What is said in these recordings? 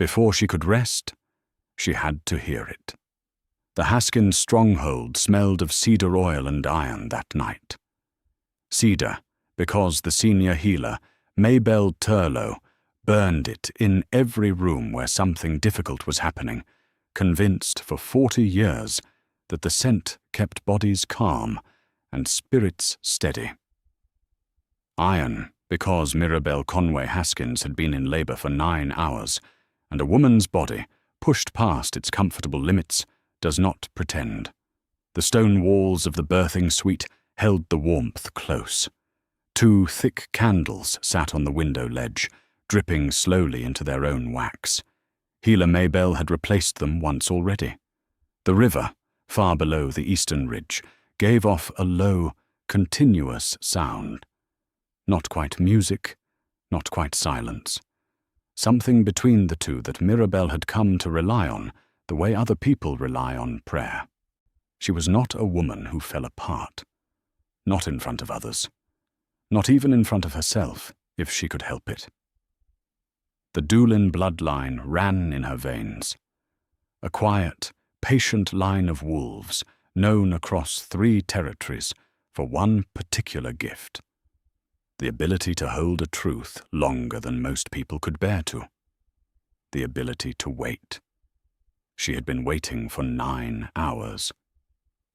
Before she could rest, she had to hear it. The Haskins stronghold smelled of cedar oil and iron that night. Cedar, because the senior healer, Mirabel Turlough, burned it in every room where something difficult was happening, convinced for 40 years that the scent kept bodies calm and spirits steady. Iron, because Mirabel Conway Haskins had been in labor for 9 hours, and a woman's body, pushed past its comfortable limits, does not pretend. The stone walls of the birthing suite held the warmth close. 2 thick candles sat on the window ledge, dripping slowly into their own wax. Healer Mirabel had replaced them once already. The river, far below the eastern ridge, gave off a low, continuous sound. Not quite music, not quite silence. Something between the two that Mirabel had come to rely on, the way other people rely on prayer. She was not a woman who fell apart. Not in front of others. Not even in front of herself, if she could help it. The Doolin bloodline ran in her veins. A quiet, patient line of wolves, known across 3 territories for one particular gift: the ability to hold a truth longer than most people could bear to. The ability to wait. She had been waiting for 9 hours.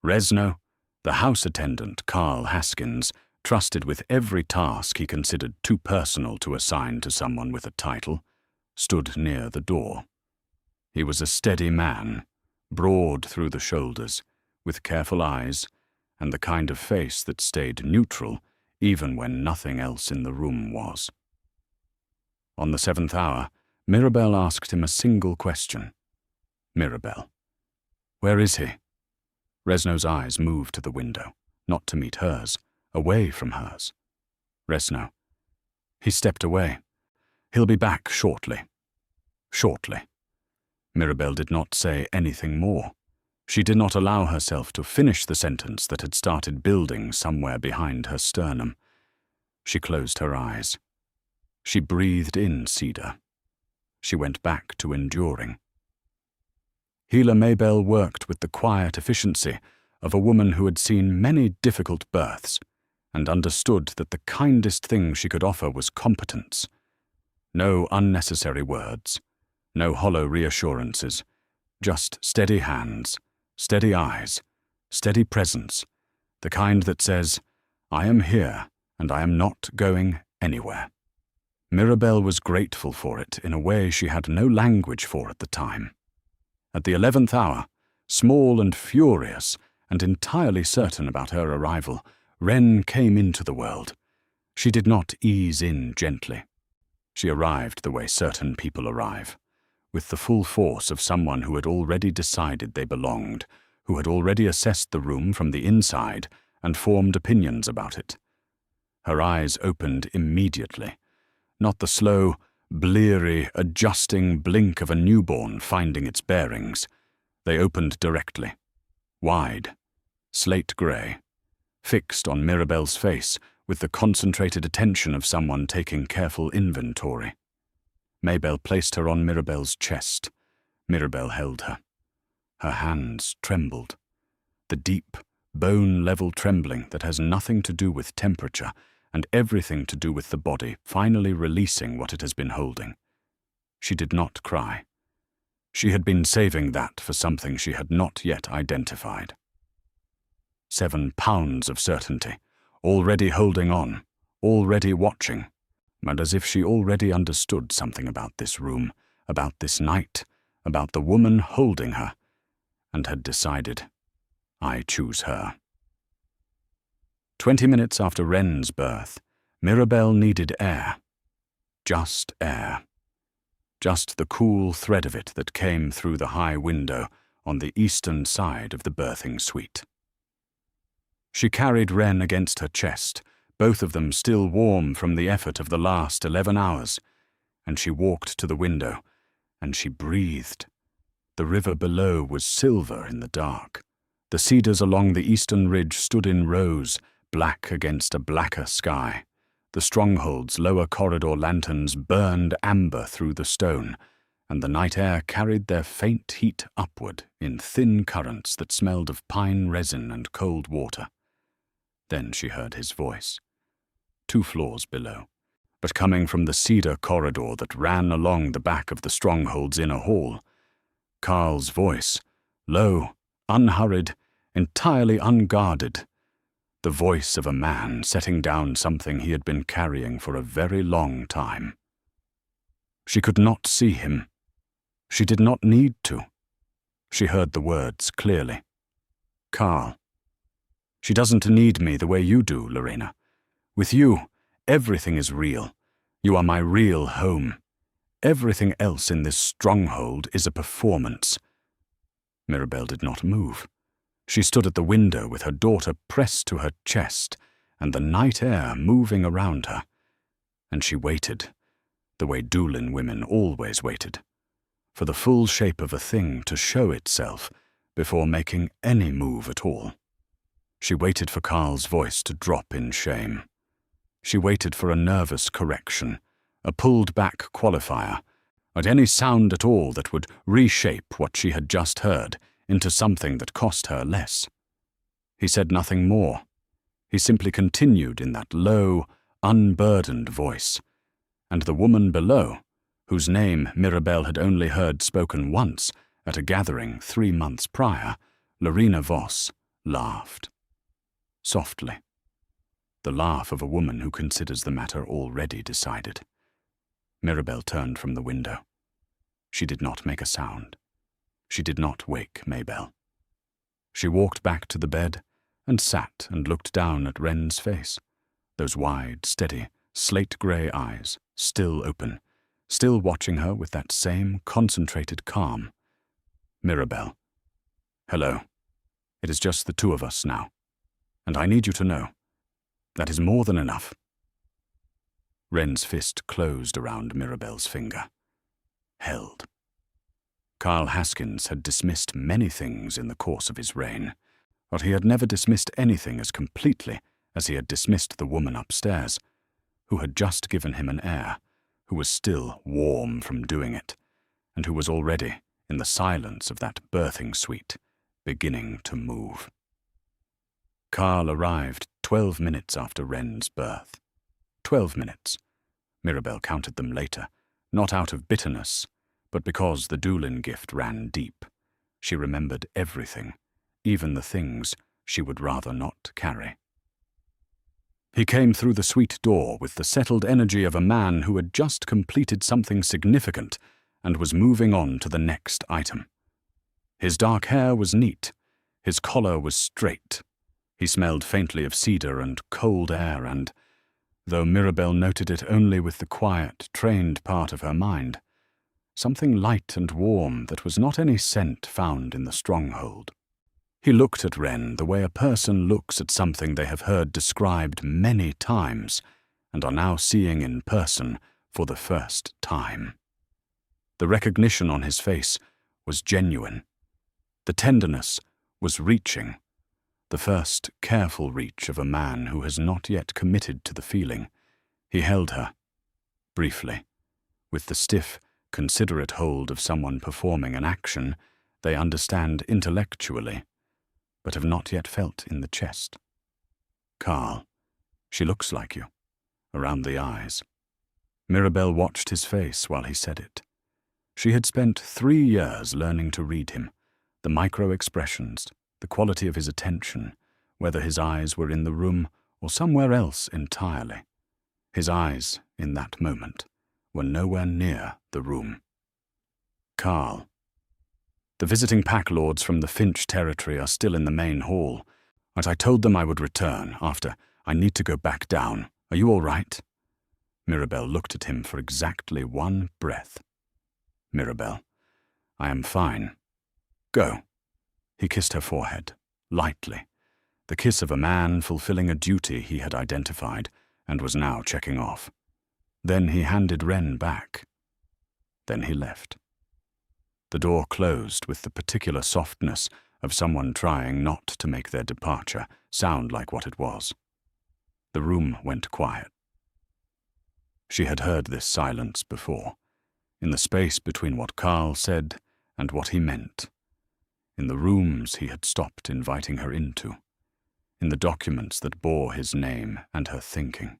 Resno, the house attendant Karl Haskins, trusted with every task he considered too personal to assign to someone with a title, stood near the door. He was a steady man, broad through the shoulders, with careful eyes, and the kind of face that stayed neutral even when nothing else in the room was. On the 7th hour, Mirabel asked him a single question. Mirabel. Where is he? Resno's eyes moved to the window, not to meet hers, away from hers. Resno. He stepped away. He'll be back shortly. Shortly. Mirabel did not say anything more. She did not allow herself to finish the sentence that had started building somewhere behind her sternum. She closed her eyes. She breathed in cedar. She went back to enduring. Healer Mirabel worked with the quiet efficiency of a woman who had seen many difficult births and understood that the kindest thing she could offer was competence. No unnecessary words, no hollow reassurances, just steady hands, steady eyes, steady presence, the kind that says, I am here and I am not going anywhere. Mirabel was grateful for it in a way she had no language for at the time. At the 11th hour, small and furious and entirely certain about her arrival, Wren came into the world. She did not ease in gently. She arrived the way certain people arrive, with the full force of someone who had already decided they belonged, who had already assessed the room from the inside and formed opinions about it. Her eyes opened immediately, not the slow, bleary, adjusting blink of a newborn finding its bearings. They opened directly, wide, slate-grey, fixed on Mirabel's face with the concentrated attention of someone taking careful inventory. Mirabel placed her on Mirabel's chest. Mirabel held her. Her hands trembled. The deep, bone-level trembling that has nothing to do with temperature and everything to do with the body finally releasing what it has been holding. She did not cry. She had been saving that for something she had not yet identified. 7 pounds of certainty, already holding on, already watching, and as if she already understood something about this room, about this night, about the woman holding her, and had decided, I choose her. 20 minutes after Wren's birth, Mirabel needed air. Just air. Just the cool thread of it that came through the high window on the eastern side of the birthing suite. She carried Wren against her chest, both of them still warm from the effort of the last 11 hours, and she walked to the window, and she breathed. The river below was silver in the dark. The cedars along the eastern ridge stood in rows, black against a blacker sky. The stronghold's lower corridor lanterns burned amber through the stone, and the night air carried their faint heat upward in thin currents that smelled of pine resin and cold water. Then she heard his voice, 2 floors below, but coming from the cedar corridor that ran along the back of the stronghold's inner hall. Karl's voice, low, unhurried, entirely unguarded, the voice of a man setting down something he had been carrying for a very long time. She could not see him. She did not need to. She heard the words clearly. Karl. She doesn't need me the way you do, Lorena. With you, everything is real. You are my real home. Everything else in this stronghold is a performance. Mirabel did not move. She stood at the window with her daughter pressed to her chest and the night air moving around her. And she waited, the way Doolin women always waited, for the full shape of a thing to show itself before making any move at all. She waited for Karl's voice to drop in shame. She waited for a nervous correction, a pulled-back qualifier, at any sound at all that would reshape what she had just heard into something that cost her less. He said nothing more. He simply continued in that low, unburdened voice, and the woman below, whose name Mirabel had only heard spoken once at a gathering 3 months prior, Lorena Voss, laughed. Softly. The laugh of a woman who considers the matter already decided. Mirabel turned from the window. She did not make a sound. She did not wake Maybelle. She walked back to the bed and sat and looked down at Wren's face, those wide, steady, slate-grey eyes, still open, still watching her with that same concentrated calm. Mirabel. Hello. It is just the 2 of us now, and I need you to know. That is more than enough. Wren's fist closed around Mirabel's finger. Held. Karl Haskins had dismissed many things in the course of his reign, but he had never dismissed anything as completely as he had dismissed the woman upstairs, who had just given him an heir, who was still warm from doing it, and who was already, in the silence of that birthing suite, beginning to move. Karl arrived 12 minutes after Wren's birth. 12 minutes. Mirabel counted them later, not out of bitterness, but because the Doolin gift ran deep. She remembered everything, even the things she would rather not carry. He came through the suite door with the settled energy of a man who had just completed something significant and was moving on to the next item. His dark hair was neat. His collar was straight. He smelled faintly of cedar and cold air and, though Mirabel noted it only with the quiet, trained part of her mind, something light and warm that was not any scent found in the stronghold. He looked at Wren the way a person looks at something they have heard described many times and are now seeing in person for the first time. The recognition on his face was genuine. The tenderness was reaching, the first careful reach of a man who has not yet committed to the feeling. He held her, briefly, with the stiff, considerate hold of someone performing an action they understand intellectually, but have not yet felt in the chest. Karl, she looks like you, around the eyes. Mirabel watched his face while he said it. She had spent 3 years learning to read him, the micro-expressions, the quality of his attention, whether his eyes were in the room or somewhere else entirely. His eyes, in that moment, were nowhere near the room. Karl. The visiting pack lords from the Finch territory are still in the main hall, but I told them I would return after. I need to go back down. Are you all right? Mirabel looked at him for exactly 1 breath. Mirabel. I am fine. Go. He kissed her forehead, lightly, the kiss of a man fulfilling a duty he had identified and was now checking off. Then he handed Wren back. Then he left. The door closed with the particular softness of someone trying not to make their departure sound like what it was. The room went quiet. She had heard this silence before. in the space between what Karl said and what he meant, in the rooms he had stopped inviting her into, in the documents that bore his name and her thinking.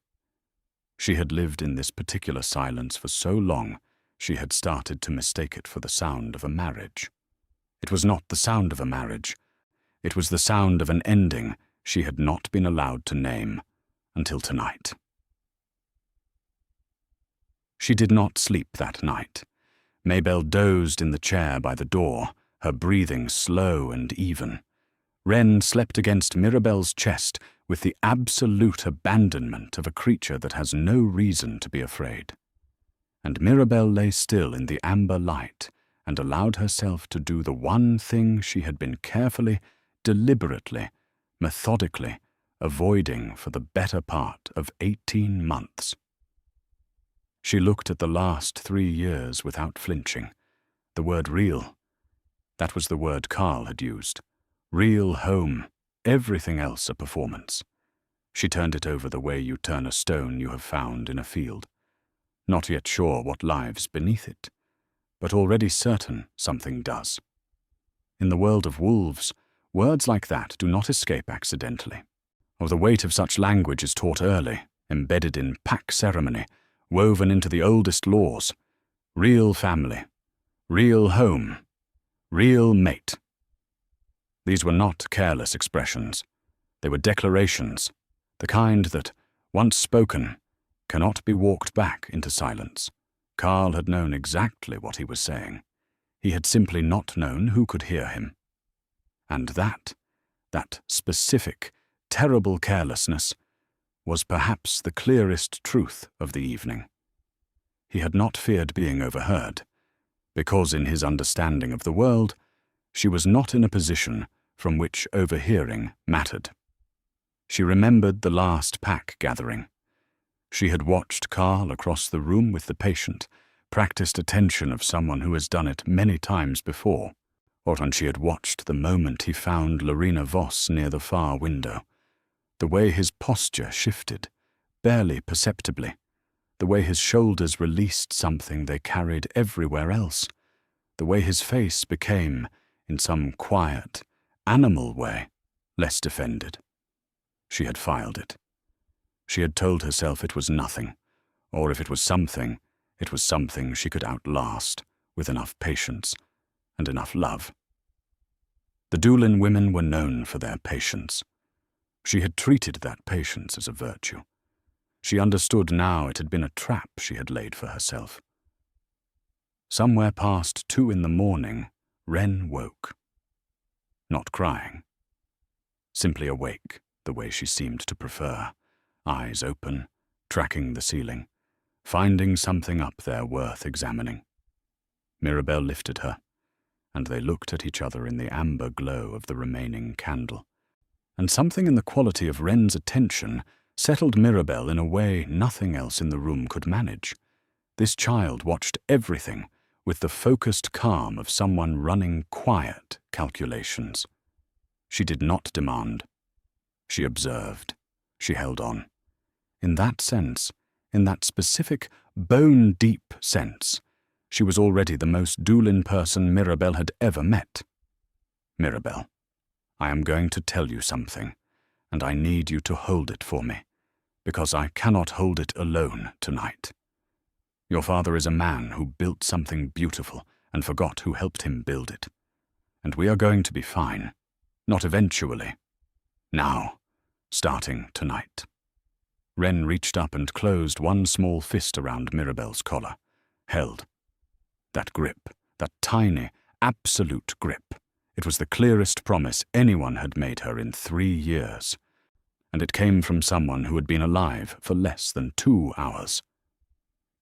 She had lived in this particular silence for so long, she had started to mistake it for the sound of a marriage. It was not the sound of a marriage. It was the sound of an ending she had not been allowed to name until tonight. She did not sleep that night. Mirabel dozed in the chair by the door, her breathing slow and even. Wren slept against Mirabel's chest with the absolute abandonment of a creature that has no reason to be afraid. And Mirabel lay still in the amber light and allowed herself to do the one thing she had been carefully, deliberately, methodically avoiding for the better part of 18 months. She looked at the last 3 years without flinching. The word real, that was the word Karl had used. Real home, everything else a performance. She turned it over the way you turn a stone you have found in a field, not yet sure what lives beneath it, but already certain something does. In the world of wolves, words like that do not escape accidentally. Or the weight of such language is taught early, embedded in pack ceremony, woven into the oldest laws. Real family, real home, real mate. These were not careless expressions. They were declarations, the kind that, once spoken, cannot be walked back into silence. Karl had known exactly what he was saying. He had simply not known who could hear him. And that specific, terrible carelessness was perhaps the clearest truth of the evening. He had not feared being overheard, because in his understanding of the world, she was not in a position from which overhearing mattered. She remembered the last pack gathering. She had watched Karl across the room with the patient, practiced attention of someone who has done it many times before, or when she had watched the moment he found Lorena Voss near the far window. The way his posture shifted, barely perceptibly, the way his shoulders released something they carried everywhere else, the way his face became, in some quiet, animal way, less defended. She had filed it. She had told herself it was nothing, or if it was something she could outlast with enough patience and enough love. The Doolin women were known for their patience. She had treated that patience as a virtue. She understood now it had been a trap she had laid for herself. Somewhere past 2 a.m, Wren woke. Not crying. Simply awake, the way she seemed to prefer, eyes open, tracking the ceiling, finding something up there worth examining. Mirabel lifted her, and they looked at each other in the amber glow of the remaining candle. And something in the quality of Wren's attention settled Mirabel in a way nothing else in the room could manage. This child watched everything with the focused calm of someone running quiet calculations. She did not demand. She observed. She held on. In that sense, in that specific, bone-deep sense, she was already the most Doolin person Mirabel had ever met. Mirabel, I am going to tell you something, and I need you to hold it for me, because I cannot hold it alone tonight. Your father is a man who built something beautiful and forgot who helped him build it. And we are going to be fine. Not eventually. Now, starting tonight. Wren reached up and closed one small fist around Mirabel's collar. Held. That grip, that tiny, absolute grip. It was the clearest promise anyone had made her in 3 years. And it came from someone who had been alive for less than 2 hours.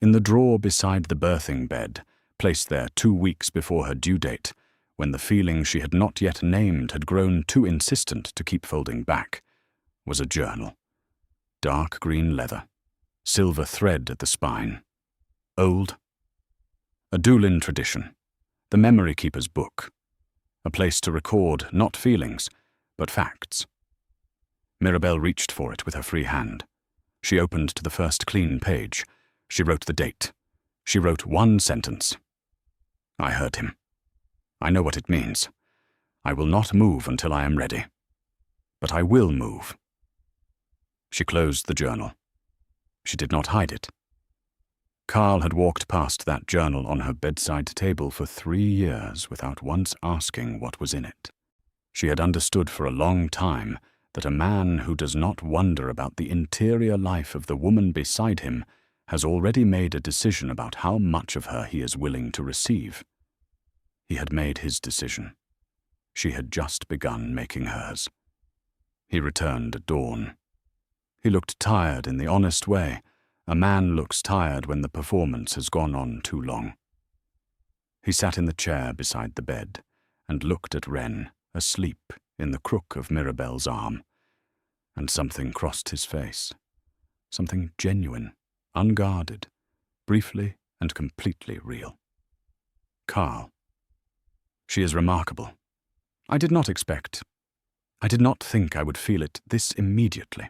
In the drawer beside the birthing bed, placed there 2 weeks before her due date, when the feeling she had not yet named had grown too insistent to keep folding back, was a journal. Dark green leather, silver thread at the spine. Old. A Doolin tradition, the memory keeper's book. A place to record not feelings, but facts. Mirabel reached for it with her free hand. She opened to the first clean page. She wrote the date. She wrote one sentence. I heard him. I know what it means. I will not move until I am ready. But I will move. She closed the journal. She did not hide it. Karl had walked past that journal on her bedside table for 3 years without once asking what was in it. She had understood for a long time that a man who does not wonder about the interior life of the woman beside him has already made a decision about how much of her he is willing to receive. He had made his decision. She had just begun making hers. He returned at dawn. He looked tired in the honest way a man looks tired when the performance has gone on too long. He sat in the chair beside the bed and looked at Wren, asleep in the crook of Mirabel's arm, and something crossed his face. Something genuine, unguarded, briefly and completely real. Karl. She is remarkable. I did not think I would feel it this immediately.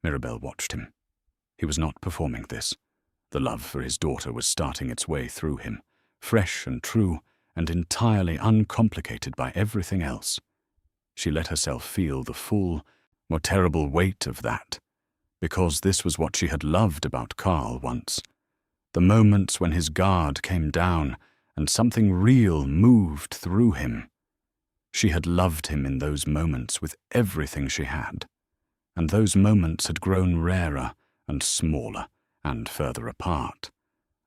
Mirabel watched him. He was not performing this. The love for his daughter was starting its way through him, fresh and true, and entirely uncomplicated by everything else. She let herself feel the full, more terrible weight of that, because this was what she had loved about Karl once. The moments when his guard came down and something real moved through him. She had loved him in those moments with everything she had, and those moments had grown rarer and smaller and further apart,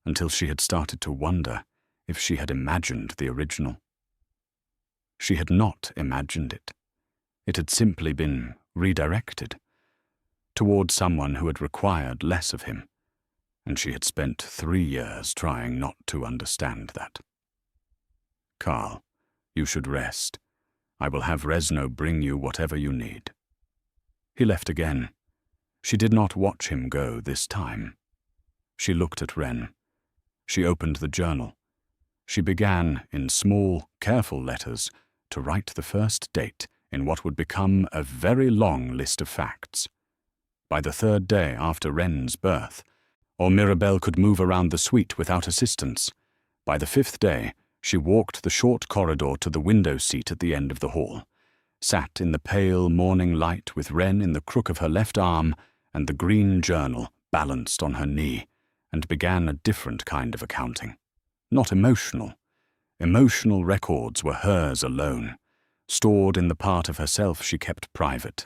until she had started to wonder if she had imagined the original. She had not imagined it. It had simply been redirected toward someone who had required less of him, and she had spent 3 years trying not to understand that. Karl, you should rest. I will have Resno bring you whatever you need. He left again. She did not watch him go this time. She looked at Wren. She opened the journal. She began, in small, careful letters, to write the first date in what would become a very long list of facts. By the 3rd day after Wren's birth, or Mirabel could move around the suite without assistance. By the 5th day, she walked the short corridor to the window seat at the end of the hall, sat in the pale morning light with Wren in the crook of her left arm and the green journal balanced on her knee, and began a different kind of accounting. Not emotional. Emotional records were hers alone, stored in the part of herself she kept private,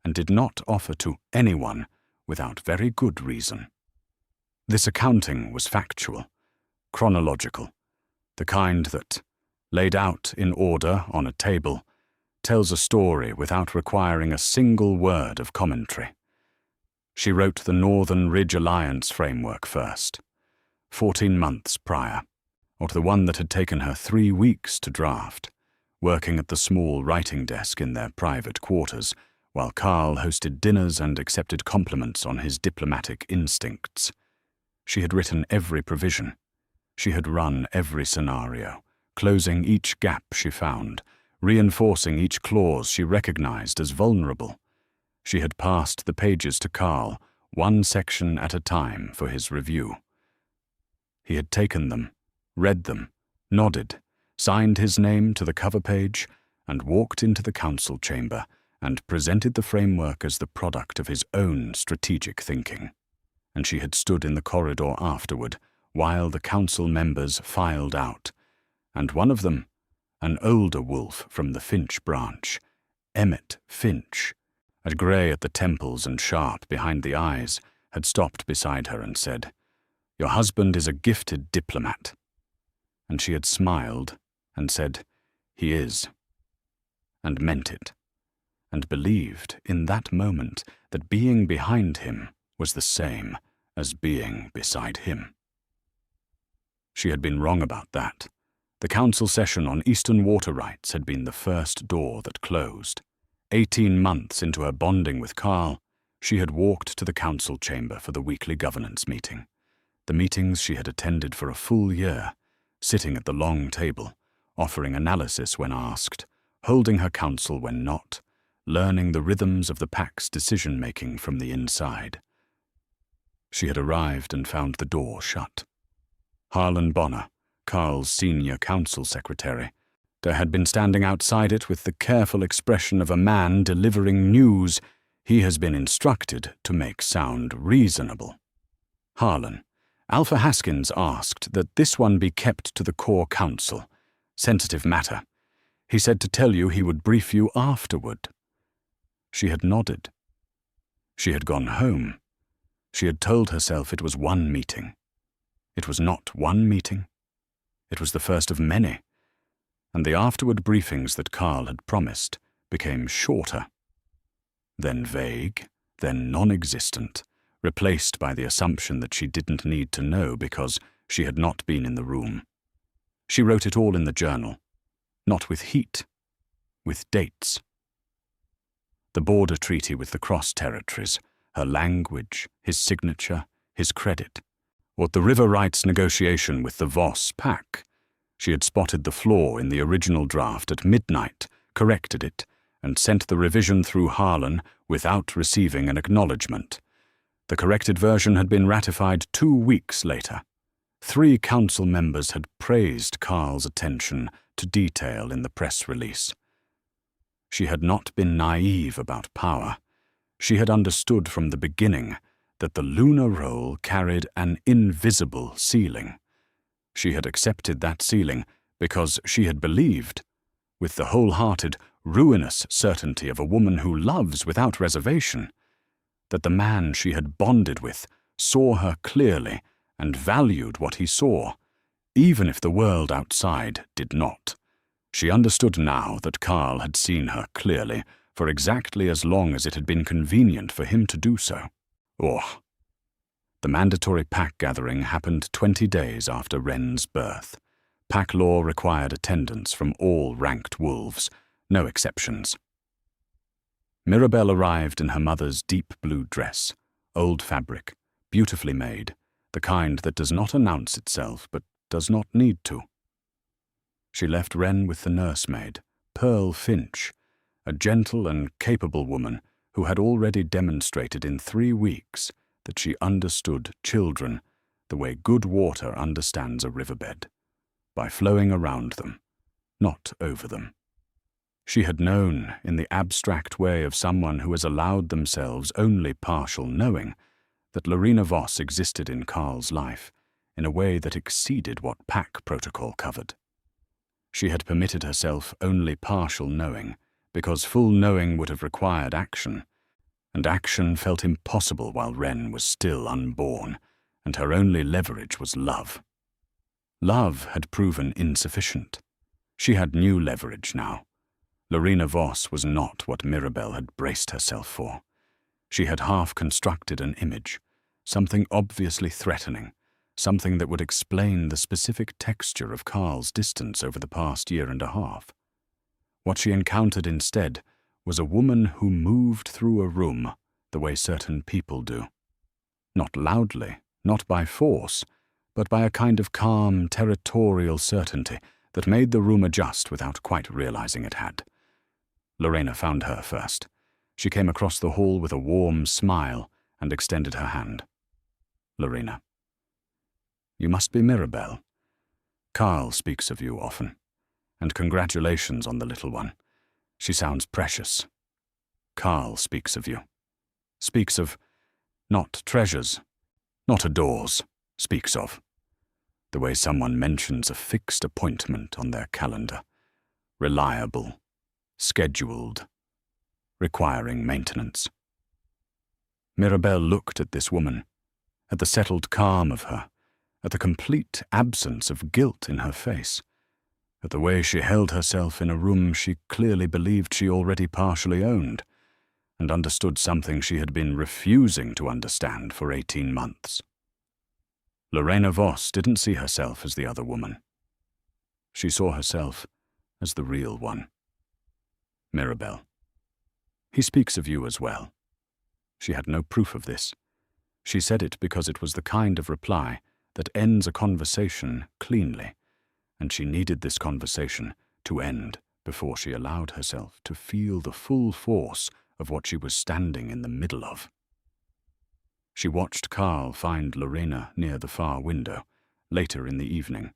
and did not offer to anyone without very good reason. This accounting was factual, chronological, the kind that, laid out in order on a table, tells a story without requiring a single word of commentary. She wrote the Northern Ridge Alliance framework first, 14 months prior, or the one that had taken her 3 weeks to draft, working at the small writing desk in their private quarters, while Karl hosted dinners and accepted compliments on his diplomatic instincts. She had written every provision. She had run every scenario, closing each gap she found, reinforcing each clause she recognized as vulnerable. She had passed the pages to Karl, one section at a time, for his review. He had taken them, read them, nodded, signed his name to the cover page, and walked into the council chamber and presented the framework as the product of his own strategic thinking. And she had stood in the corridor afterward, while the council members filed out, and one of them, an older wolf from the Finch branch, Emmett Finch, a grey at the temples and sharp behind the eyes, had stopped beside her and said, "Your husband is a gifted diplomat." And she had smiled and said, "He is," and meant it, and believed in that moment that being behind him was the same as being beside him. She had been wrong about that. The council session on Eastern water rights had been the first door that closed. 18 months into her bonding with Karl, she had walked to the council chamber for the weekly governance meeting. The meetings she had attended for a full year, sitting at the long table, offering analysis when asked, holding her counsel when not, learning the rhythms of the pack's decision-making from the inside. She had arrived and found the door shut. Harlan Bonner, Karl's senior council secretary, had been standing outside it with the careful expression of a man delivering news he has been instructed to make sound reasonable. Harlan, Alpha Haskins asked that this one be kept to the core council. Sensitive matter. He said to tell you he would brief you afterward. She had nodded. She had gone home. She had told herself it was one meeting. It was not one meeting. It was the first of many, and the afterward briefings that Karl had promised became shorter, then vague, then non-existent, replaced by the assumption that she didn't need to know because she had not been in the room. She wrote it all in the journal, not with heat, with dates. The border treaty with the Cross Territories, her language, his signature, his credit. What the river rights negotiation with the Voss pack. She had spotted the flaw in the original draft at midnight, corrected it, and sent the revision through Harlan without receiving an acknowledgement. The corrected version had been ratified 2 weeks later. 3 council members had praised Karl's attention to detail in the press release. She had not been naive about power. She had understood from the beginning that the lunar role carried an invisible ceiling. She had accepted that ceiling because she had believed, with the wholehearted, ruinous certainty of a woman who loves without reservation, that the man she had bonded with saw her clearly and valued what he saw, even if the world outside did not. She understood now that Karl had seen her clearly for exactly as long as it had been convenient for him to do so. The mandatory pack gathering happened 20 days after Wren's birth. Pack law required attendance from all ranked wolves, no exceptions. Mirabel arrived in her mother's deep blue dress, old fabric, beautifully made, the kind that does not announce itself but does not need to. She left Wren with the nursemaid, Pearl Finch, a gentle and capable woman who had already demonstrated in 3 weeks that she understood children the way good water understands a riverbed, by flowing around them, not over them. She had known, in the abstract way of someone who has allowed themselves only partial knowing, that Lorena Voss existed in Karl's life in a way that exceeded what pack protocol covered. She had permitted herself only partial knowing because full knowing would have required action, and action felt impossible while Wren was still unborn, and her only leverage was love. Love had proven insufficient. She had new leverage now. Lorena Voss was not what Mirabel had braced herself for. She had half-constructed an image, something obviously threatening, something that would explain the specific texture of Karl's distance over the past year and a half. What she encountered instead was a woman who moved through a room the way certain people do. Not loudly, not by force, but by a kind of calm, territorial certainty that made the room adjust without quite realizing it had. Lorena found her first. She came across the hall with a warm smile and extended her hand. Lorena. You must be Mirabel. Karl speaks of you often, and congratulations on the little one. She sounds precious. Karl speaks of you. Speaks of, not treasures, not adores, speaks of. The way someone mentions a fixed appointment on their calendar. Reliable, scheduled, requiring maintenance. Mirabel looked at this woman, at the settled calm of her, at the complete absence of guilt in her face, at the way she held herself in a room she clearly believed she already partially owned, and understood something she had been refusing to understand for 18 months. Lorena Voss didn't see herself as the other woman. She saw herself as the real one. Mirabel. He speaks of you as well. She had no proof of this. She said it because it was the kind of reply that ends a conversation cleanly, and she needed this conversation to end before she allowed herself to feel the full force of what she was standing in the middle of. She watched Karl find Lorena near the far window, later in the evening.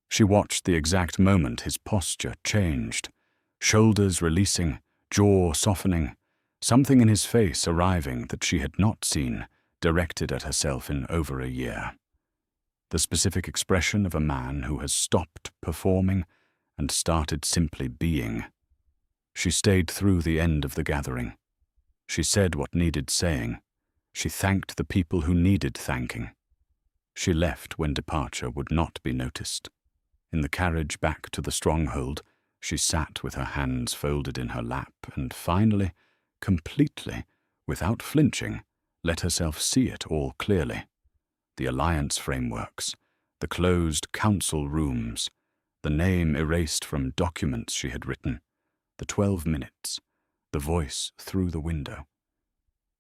She watched the exact moment his posture changed, shoulders releasing, jaw softening, something in his face arriving that she had not seen, directed at herself in over a year. The specific expression of a man who has stopped performing and started simply being. She stayed through the end of the gathering. She said what needed saying. She thanked the people who needed thanking. She left when departure would not be noticed. In the carriage back to the stronghold, she sat with her hands folded in her lap and finally, completely, without flinching, let herself see it all clearly. The alliance frameworks, the closed council rooms, the name erased from documents she had written, the 12 minutes, the voice through the window.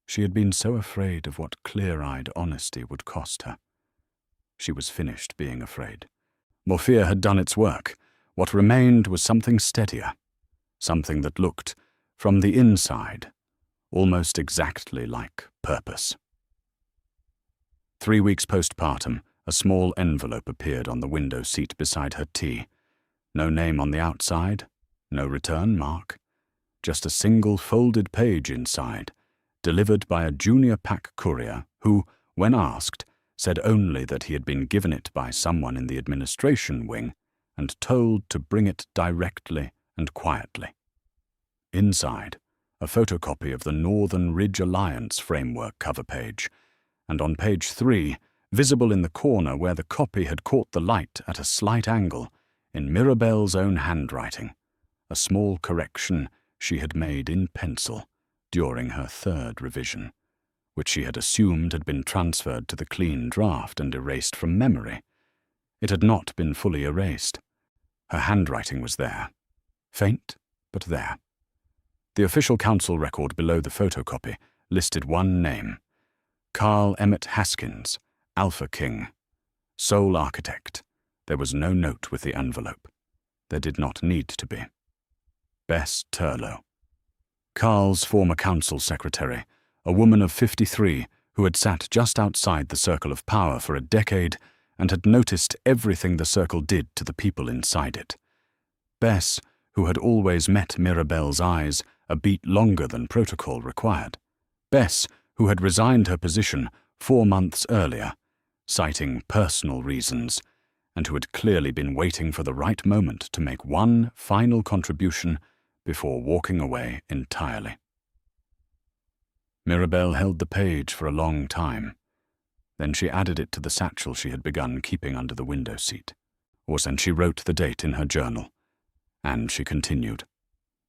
She had been so afraid of what clear-eyed honesty would cost her. She was finished being afraid. Morphia had done its work. What remained was something steadier, something that looked, from the inside, almost exactly like purpose. 3 weeks postpartum, a small envelope appeared on the window seat beside her tea. No name on the outside, no return mark, just a single folded page inside, delivered by a junior pack courier who, when asked, said only that he had been given it by someone in the administration wing and told to bring it directly and quietly. Inside, a photocopy of the Northern Ridge Alliance framework cover page, and on page 3, visible in the corner where the copy had caught the light at a slight angle, in Mirabel's own handwriting, a small correction she had made in pencil during her 3rd revision, which she had assumed had been transferred to the clean draft and erased from memory. It had not been fully erased. Her handwriting was there. Faint, but there. The official council record below the photocopy listed one name: Karl Emmett Haskins, Alpha King, sole architect. There was no note with the envelope. There did not need to be. Bess Turlow. Karl's former council secretary, a woman of 53 who had sat just outside the circle of power for a decade and had noticed everything the circle did to the people inside it. Bess, who had always met Mirabel's eyes a beat longer than protocol required. Bess, who had resigned her position 4 months earlier, citing personal reasons, and who had clearly been waiting for the right moment to make one final contribution before walking away entirely. Mirabel held the page for a long time. Then she added it to the satchel she had begun keeping under the window seat. Then she wrote the date in her journal. And she continued.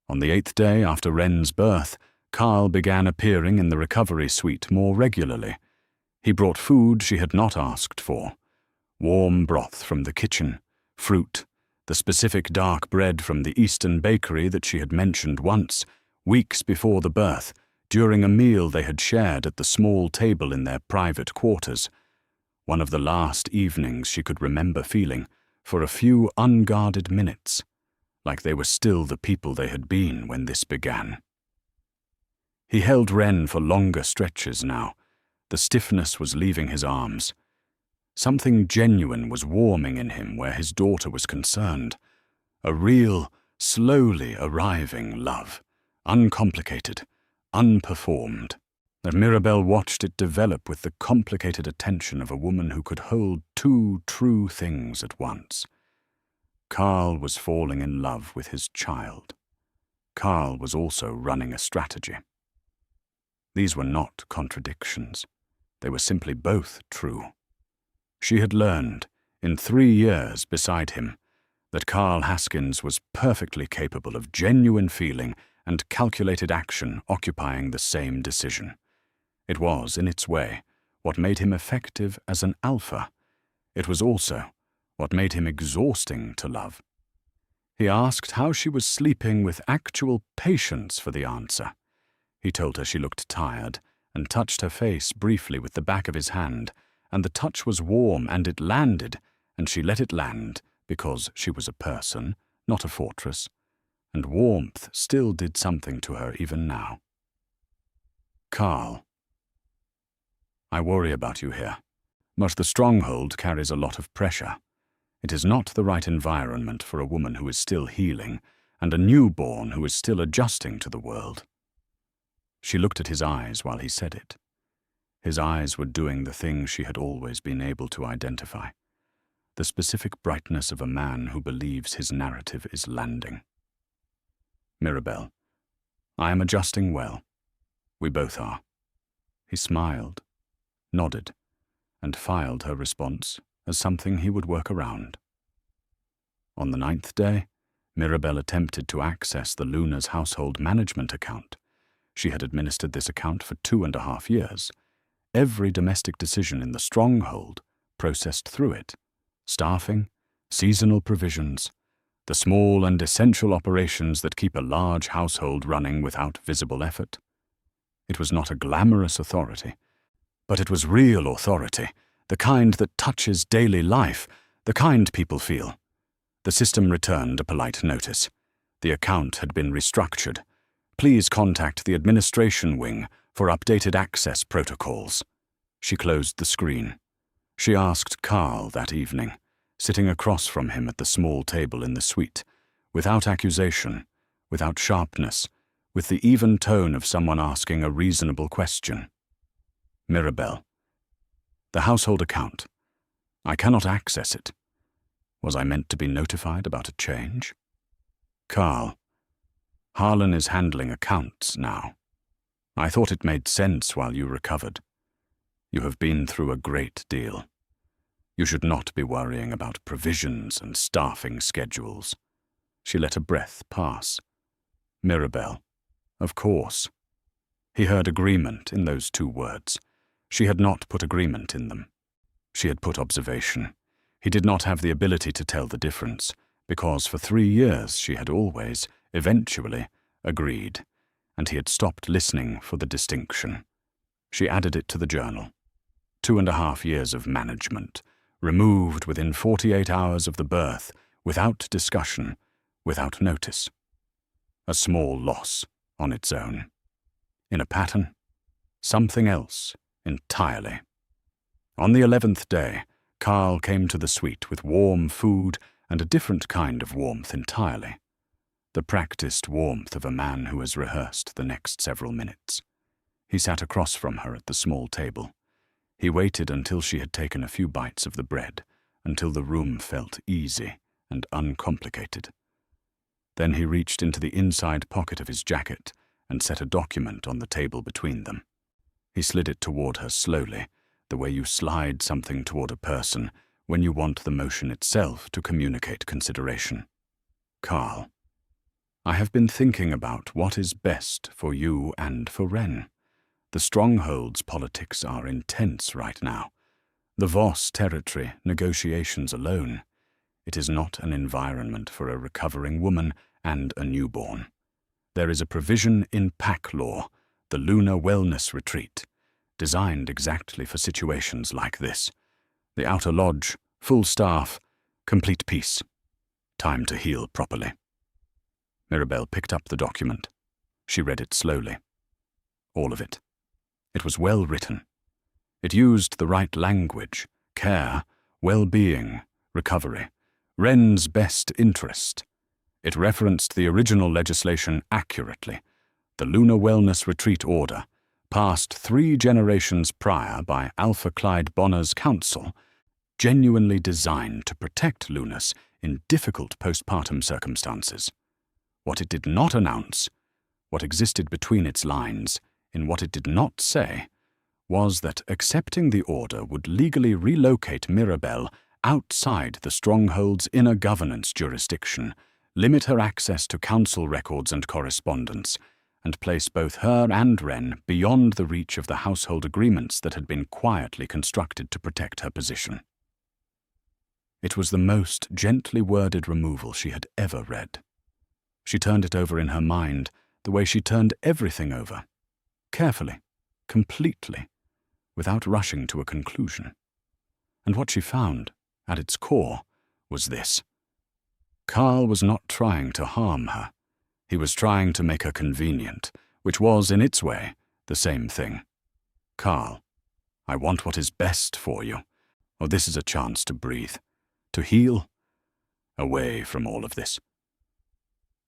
On the 8th day after Wren's birth, Karl began appearing in the recovery suite more regularly. He brought food she had not asked for. Warm broth from the kitchen, fruit, the specific dark bread from the Eastern bakery that she had mentioned once, weeks before the birth, during a meal they had shared at the small table in their private quarters. One of the last evenings she could remember feeling, for a few unguarded minutes, like they were still the people they had been when this began. He held Wren for longer stretches now. The stiffness was leaving his arms. Something genuine was warming in him where his daughter was concerned. A real, slowly arriving love, uncomplicated, unperformed. That Mirabel watched it develop with the complicated attention of a woman who could hold 2 true things at once. Karl was falling in love with his child. Karl was also running a strategy. These were not contradictions. They were simply both true. She had learned, in 3 years beside him, that Karl Haskins was perfectly capable of genuine feeling and calculated action occupying the same decision. It was, in its way, what made him effective as an alpha. It was also what made him exhausting to love. He asked how she was sleeping with actual patience for the answer. He told her she looked tired and touched her face briefly with the back of his hand, and the touch was warm and it landed, and she let it land because she was a person, not a fortress, and warmth still did something to her even now. Karl. I worry about you here. But the stronghold carries a lot of pressure. It is not the right environment for a woman who is still healing and a newborn who is still adjusting to the world. She looked at his eyes while he said it. His eyes were doing the thing she had always been able to identify, the specific brightness of a man who believes his narrative is landing. Mirabel, I am adjusting well. We both are. He smiled, nodded, and filed her response as something he would work around. On the 9th day, Mirabel attempted to access the Luna's household management account. She had administered this account for 2.5 years. Every domestic decision in the stronghold processed through it. Staffing, seasonal provisions, the small and essential operations that keep a large household running without visible effort. It was not a glamorous authority, but it was real authority, the kind that touches daily life, the kind people feel. The system returned a polite notice. The account had been restructured. Please contact the administration wing for updated access protocols. She closed the screen. She asked Karl that evening, sitting across from him at the small table in the suite, without accusation, without sharpness, with the even tone of someone asking a reasonable question. Mirabel, the household account. I cannot access it. Was I meant to be notified about a change? Karl, Harlan is handling accounts now. I thought it made sense while you recovered. You have been through a great deal. You should not be worrying about provisions and staffing schedules. She let a breath pass. Mirabel, of course. He heard agreement in those 2 words. She had not put agreement in them. She had put observation. He did not have the ability to tell the difference, because for 3 years she had always, eventually, agreed, and he had stopped listening for the distinction. She added it to the journal. 2.5 years of management, removed within 48 hours of the birth, without discussion, without notice. A small loss on its own. In a pattern, something else entirely. On the 11th day, Karl came to the suite with warm food and a different kind of warmth entirely. The practiced warmth of a man who has rehearsed the next several minutes. He sat across from her at the small table. He waited until she had taken a few bites of the bread, until the room felt easy and uncomplicated. Then he reached into the inside pocket of his jacket and set a document on the table between them. He slid it toward her slowly, the way you slide something toward a person when you want the motion itself to communicate consideration. Karl, I have been thinking about what is best for you and for Wren. The stronghold's politics are intense right now. The Voss territory negotiations alone. It is not an environment for a recovering woman and a newborn. There is a provision in pack law, the Lunar Wellness Retreat, designed exactly for situations like this. The outer lodge, full staff, complete peace. Time to heal properly. Mirabel picked up the document. She read it slowly. All of it. It was well written. It used the right language, care, well-being, recovery, Wren's best interest. It referenced the original legislation accurately, the Lunar Wellness Retreat Order, passed 3 generations prior by Alpha Clyde Bonner's council, genuinely designed to protect Lunas in difficult postpartum circumstances. What it did not announce, what existed between its lines, in what it did not say, was that accepting the order would legally relocate Mirabel outside the stronghold's inner governance jurisdiction, limit her access to council records and correspondence, and place both her and Wren beyond the reach of the household agreements that had been quietly constructed to protect her position. It was the most gently worded removal she had ever read. She turned it over in her mind the way she turned everything over, carefully, completely, without rushing to a conclusion. And what she found, at its core, was this. Karl was not trying to harm her. He was trying to make her convenient, which was, in its way, the same thing. Karl, I want what is best for you, Oh, this is a chance to breathe, to heal, away from all of this.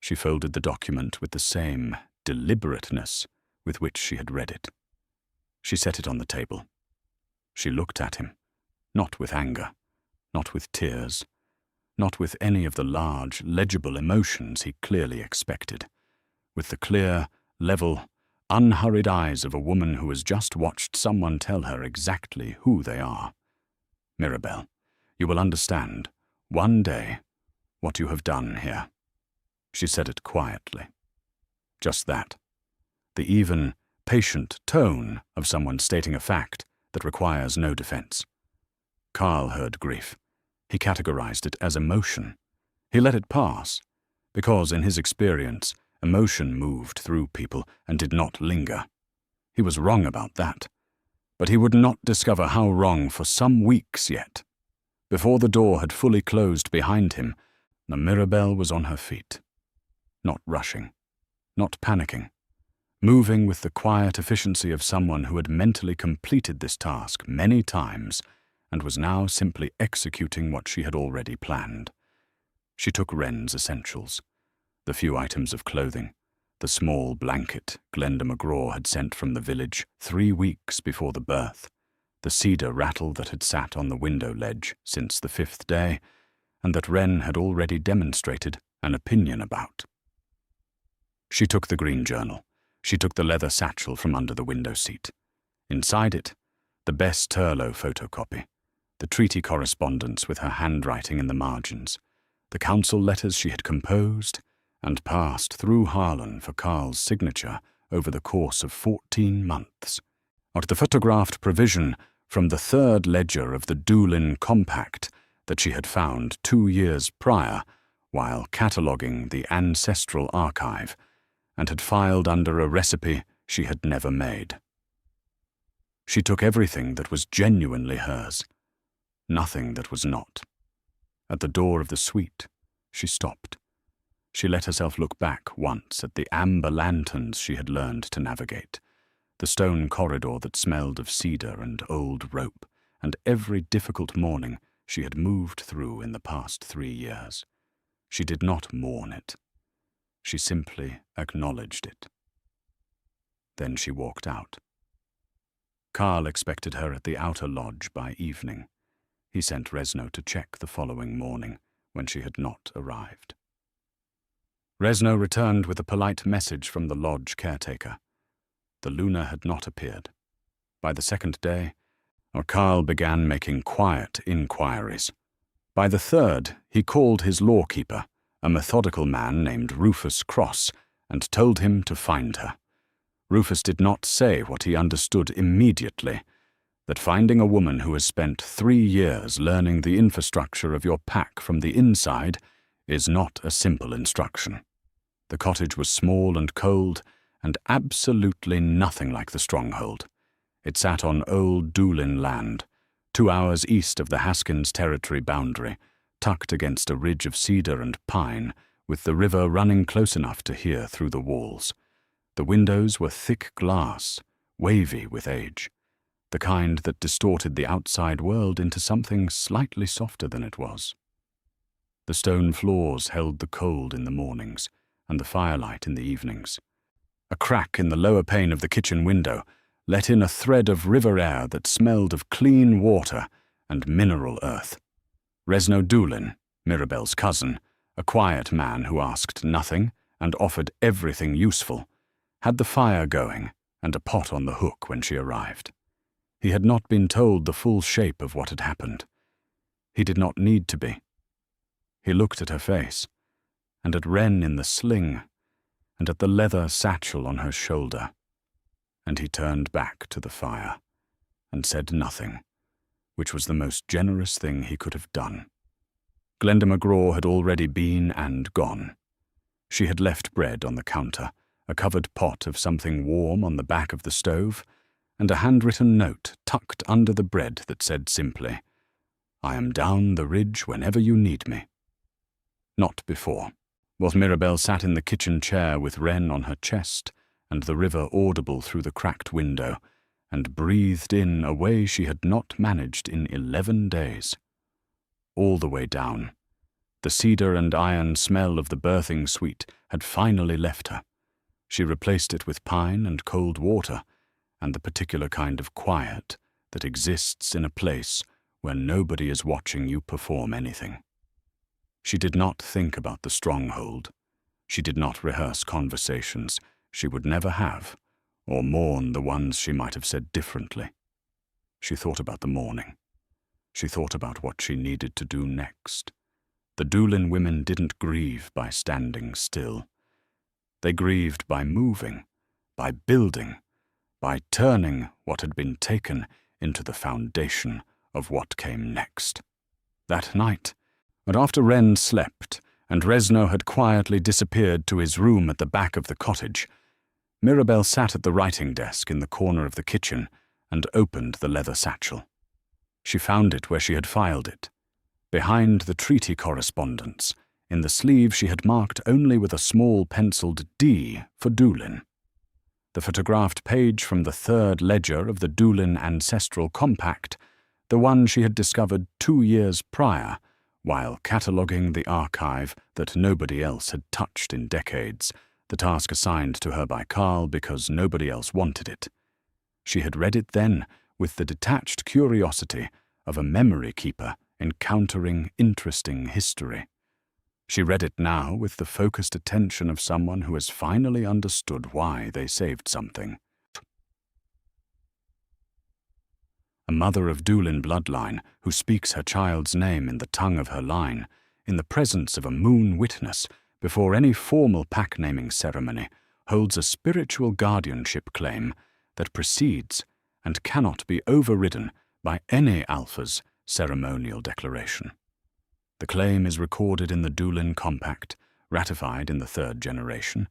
She folded the document with the same deliberateness with which she had read it. She set it on the table. She looked at him, not with anger, not with tears, not with any of the large, legible emotions he clearly expected, with the clear, level, unhurried eyes of a woman who has just watched someone tell her exactly who they are. Mirabel, you will understand, one day, what you have done here. She said it quietly. Just that. The even, patient tone of someone stating a fact that requires no defense. Karl heard grief. He categorized it as emotion. He let it pass, because in his experience, emotion moved through people and did not linger. He was wrong about that, but he would not discover how wrong for some weeks yet. Before the door had fully closed behind him, the Mirabel was on her feet. Not rushing, not panicking, moving with the quiet efficiency of someone who had mentally completed this task many times and was now simply executing what she had already planned. She took Wren's essentials, the few items of clothing, the small blanket Glenda McGraw had sent from the village 3 weeks before the birth, the cedar rattle that had sat on the window ledge since the 5th day, and that Wren had already demonstrated an opinion about. She took the green journal. She took the leather satchel from under the window seat. Inside it, the Bess Turlow photocopy, the treaty correspondence with her handwriting in the margins, the council letters she had composed and passed through Harlan for Karl's signature over the course of 14 months, or the photographed provision from the 3rd ledger of the Doolin Compact that she had found 2 years prior while cataloguing the ancestral archive and had filed under a recipe she had never made. She took everything that was genuinely hers, nothing that was not. At the door of the suite, she stopped. She let herself look back once at the amber lanterns she had learned to navigate, the stone corridor that smelled of cedar and old rope, and every difficult morning she had moved through in the past 3 years. She did not mourn it. She simply acknowledged it. Then she walked out. Karl expected her at the outer lodge by evening. He sent Resno to check the following morning, when she had not arrived. Resno returned with a polite message from the lodge caretaker. The Luna had not appeared. By the 2nd day, Karl began making quiet inquiries. By the 3rd, he called his lawkeeper, a methodical man named Rufus Cross, and told him to find her. Rufus did not say what he understood immediately, that finding a woman who has spent 3 years learning the infrastructure of your pack from the inside is not a simple instruction. The cottage was small and cold, and absolutely nothing like the stronghold. It sat on old Doolin land, 2 hours east of the Haskins territory boundary, tucked against a ridge of cedar and pine, with the river running close enough to hear through the walls. The windows were thick glass, wavy with age, the kind that distorted the outside world into something slightly softer than it was. The stone floors held the cold in the mornings and the firelight in the evenings. A crack in the lower pane of the kitchen window let in a thread of river air that smelled of clean water and mineral earth. Resno Doolin, Mirabel's cousin, a quiet man who asked nothing and offered everything useful, had the fire going and a pot on the hook when she arrived. He had not been told the full shape of what had happened. He did not need to be. He looked at her face, and at Wren in the sling, and at the leather satchel on her shoulder, and he turned back to the fire and said nothing, which was the most generous thing he could have done. Glenda McGraw had already been and gone. She had left bread on the counter, a covered pot of something warm on the back of the stove, and a handwritten note tucked under the bread that said simply, "I am down the ridge whenever you need me." Not before. While Mirabel sat in the kitchen chair with Wren on her chest and the river audible through the cracked window, and breathed in a way she had not managed in 11 days. All the way down, the cedar and iron smell of the birthing suite had finally left her. She replaced it with pine and cold water, and the particular kind of quiet that exists in a place where nobody is watching you perform anything. She did not think about the stronghold. She did not rehearse conversations she would never have, or mourn the ones she might have said differently. She thought about the morning. She thought about what she needed to do next. The Doolin women didn't grieve by standing still. They grieved by moving, by building, by turning what had been taken into the foundation of what came next. That night, but after Wren slept and Reznor had quietly disappeared to his room at the back of the cottage, Mirabel sat at the writing desk in the corner of the kitchen and opened the leather satchel. She found it where she had filed it, behind the treaty correspondence, in the sleeve she had marked only with a small penciled D for Doolin. The photographed page from the third ledger of the Doolin Ancestral Compact, the one she had discovered 2 years prior, while cataloguing the archive that nobody else had touched in decades, the task assigned to her by Karl because nobody else wanted it. She had read it then with the detached curiosity of a memory keeper encountering interesting history. She read it now with the focused attention of someone who has finally understood why they saved something. A mother of Doolin bloodline who speaks her child's name in the tongue of her line, in the presence of a moon witness, before any formal pack-naming ceremony, holds a spiritual guardianship claim that precedes and cannot be overridden by any Alpha's ceremonial declaration. The claim is recorded in the Doolin Compact, ratified in the third generation,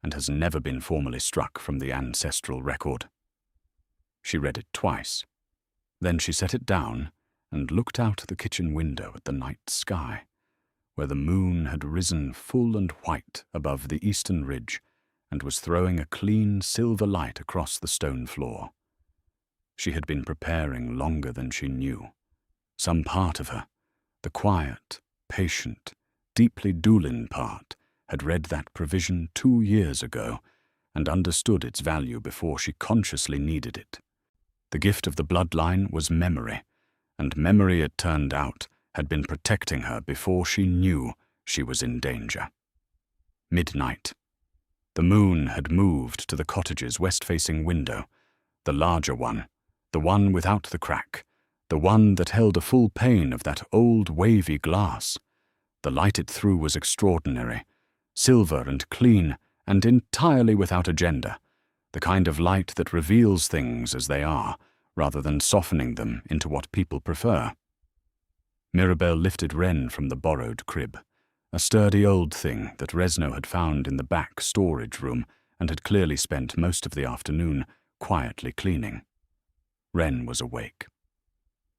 and has never been formally struck from the ancestral record. She read it twice. Then she set it down and looked out the kitchen window at the night sky, where the moon had risen full and white above the eastern ridge and was throwing a clean silver light across the stone floor. She had been preparing longer than she knew. Some part of her, the quiet, patient, deeply Doolin part, had read that provision 2 years ago and understood its value before she consciously needed it. The gift of the bloodline was memory, and memory, it turned out, had been protecting her before she knew she was in danger. Midnight. The moon had moved to the cottage's west-facing window, the larger one, the one without the crack, the one that held a full pane of that old wavy glass. The light it threw was extraordinary, silver and clean and entirely without agenda, the kind of light that reveals things as they are, rather than softening them into what people prefer. Mirabel lifted Wren from the borrowed crib, a sturdy old thing that Reznor had found in the back storage room and had clearly spent most of the afternoon quietly cleaning. Wren was awake.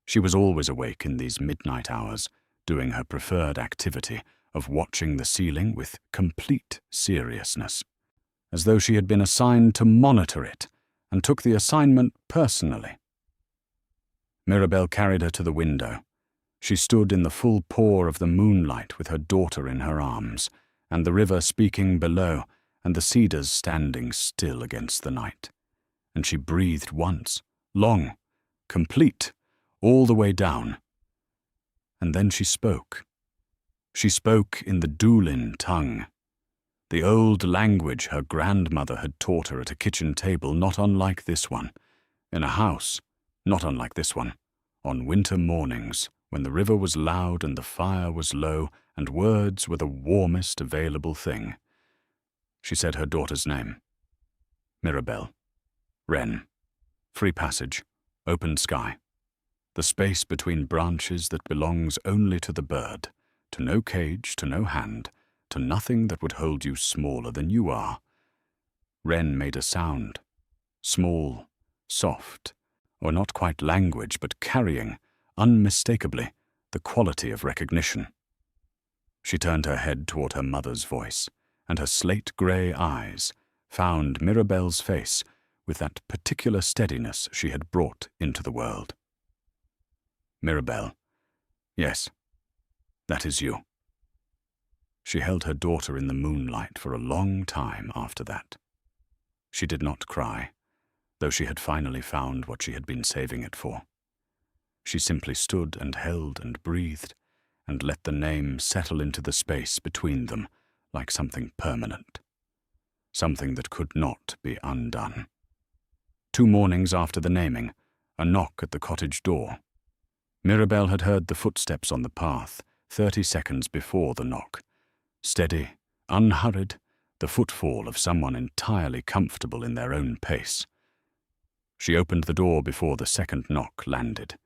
She was always awake in these midnight hours, doing her preferred activity of watching the ceiling with complete seriousness, as though she had been assigned to monitor it and took the assignment personally. Mirabel carried her to the window. She stood in the full pour of the moonlight with her daughter in her arms, and the river speaking below, and the cedars standing still against the night. And she breathed once, long, complete, all the way down. And then she spoke. She spoke in the Doolin tongue, the old language her grandmother had taught her at a kitchen table not unlike this one, in a house not unlike this one, on winter mornings when the river was loud and the fire was low and words were the warmest available thing. She said her daughter's name. Mirabel. Wren. Free passage. Open sky. The space between branches that belongs only to the bird, to no cage, to no hand, to nothing that would hold you smaller than you are. Wren made a sound. Small, soft, or not quite language, but carrying, unmistakably, the quality of recognition. She turned her head toward her mother's voice, and her slate-grey eyes found Mirabel's face with that particular steadiness she had brought into the world. "Mirabel, yes, that is you." She held her daughter in the moonlight for a long time after that. She did not cry, though she had finally found what she had been saving it for. She simply stood and held and breathed, and let the name settle into the space between them like something permanent, something that could not be undone. 2 mornings after the naming, a knock at the cottage door. Mirabel had heard the footsteps on the path 30 seconds before the knock. Steady, unhurried, the footfall of someone entirely comfortable in their own pace. She opened the door before the second knock landed.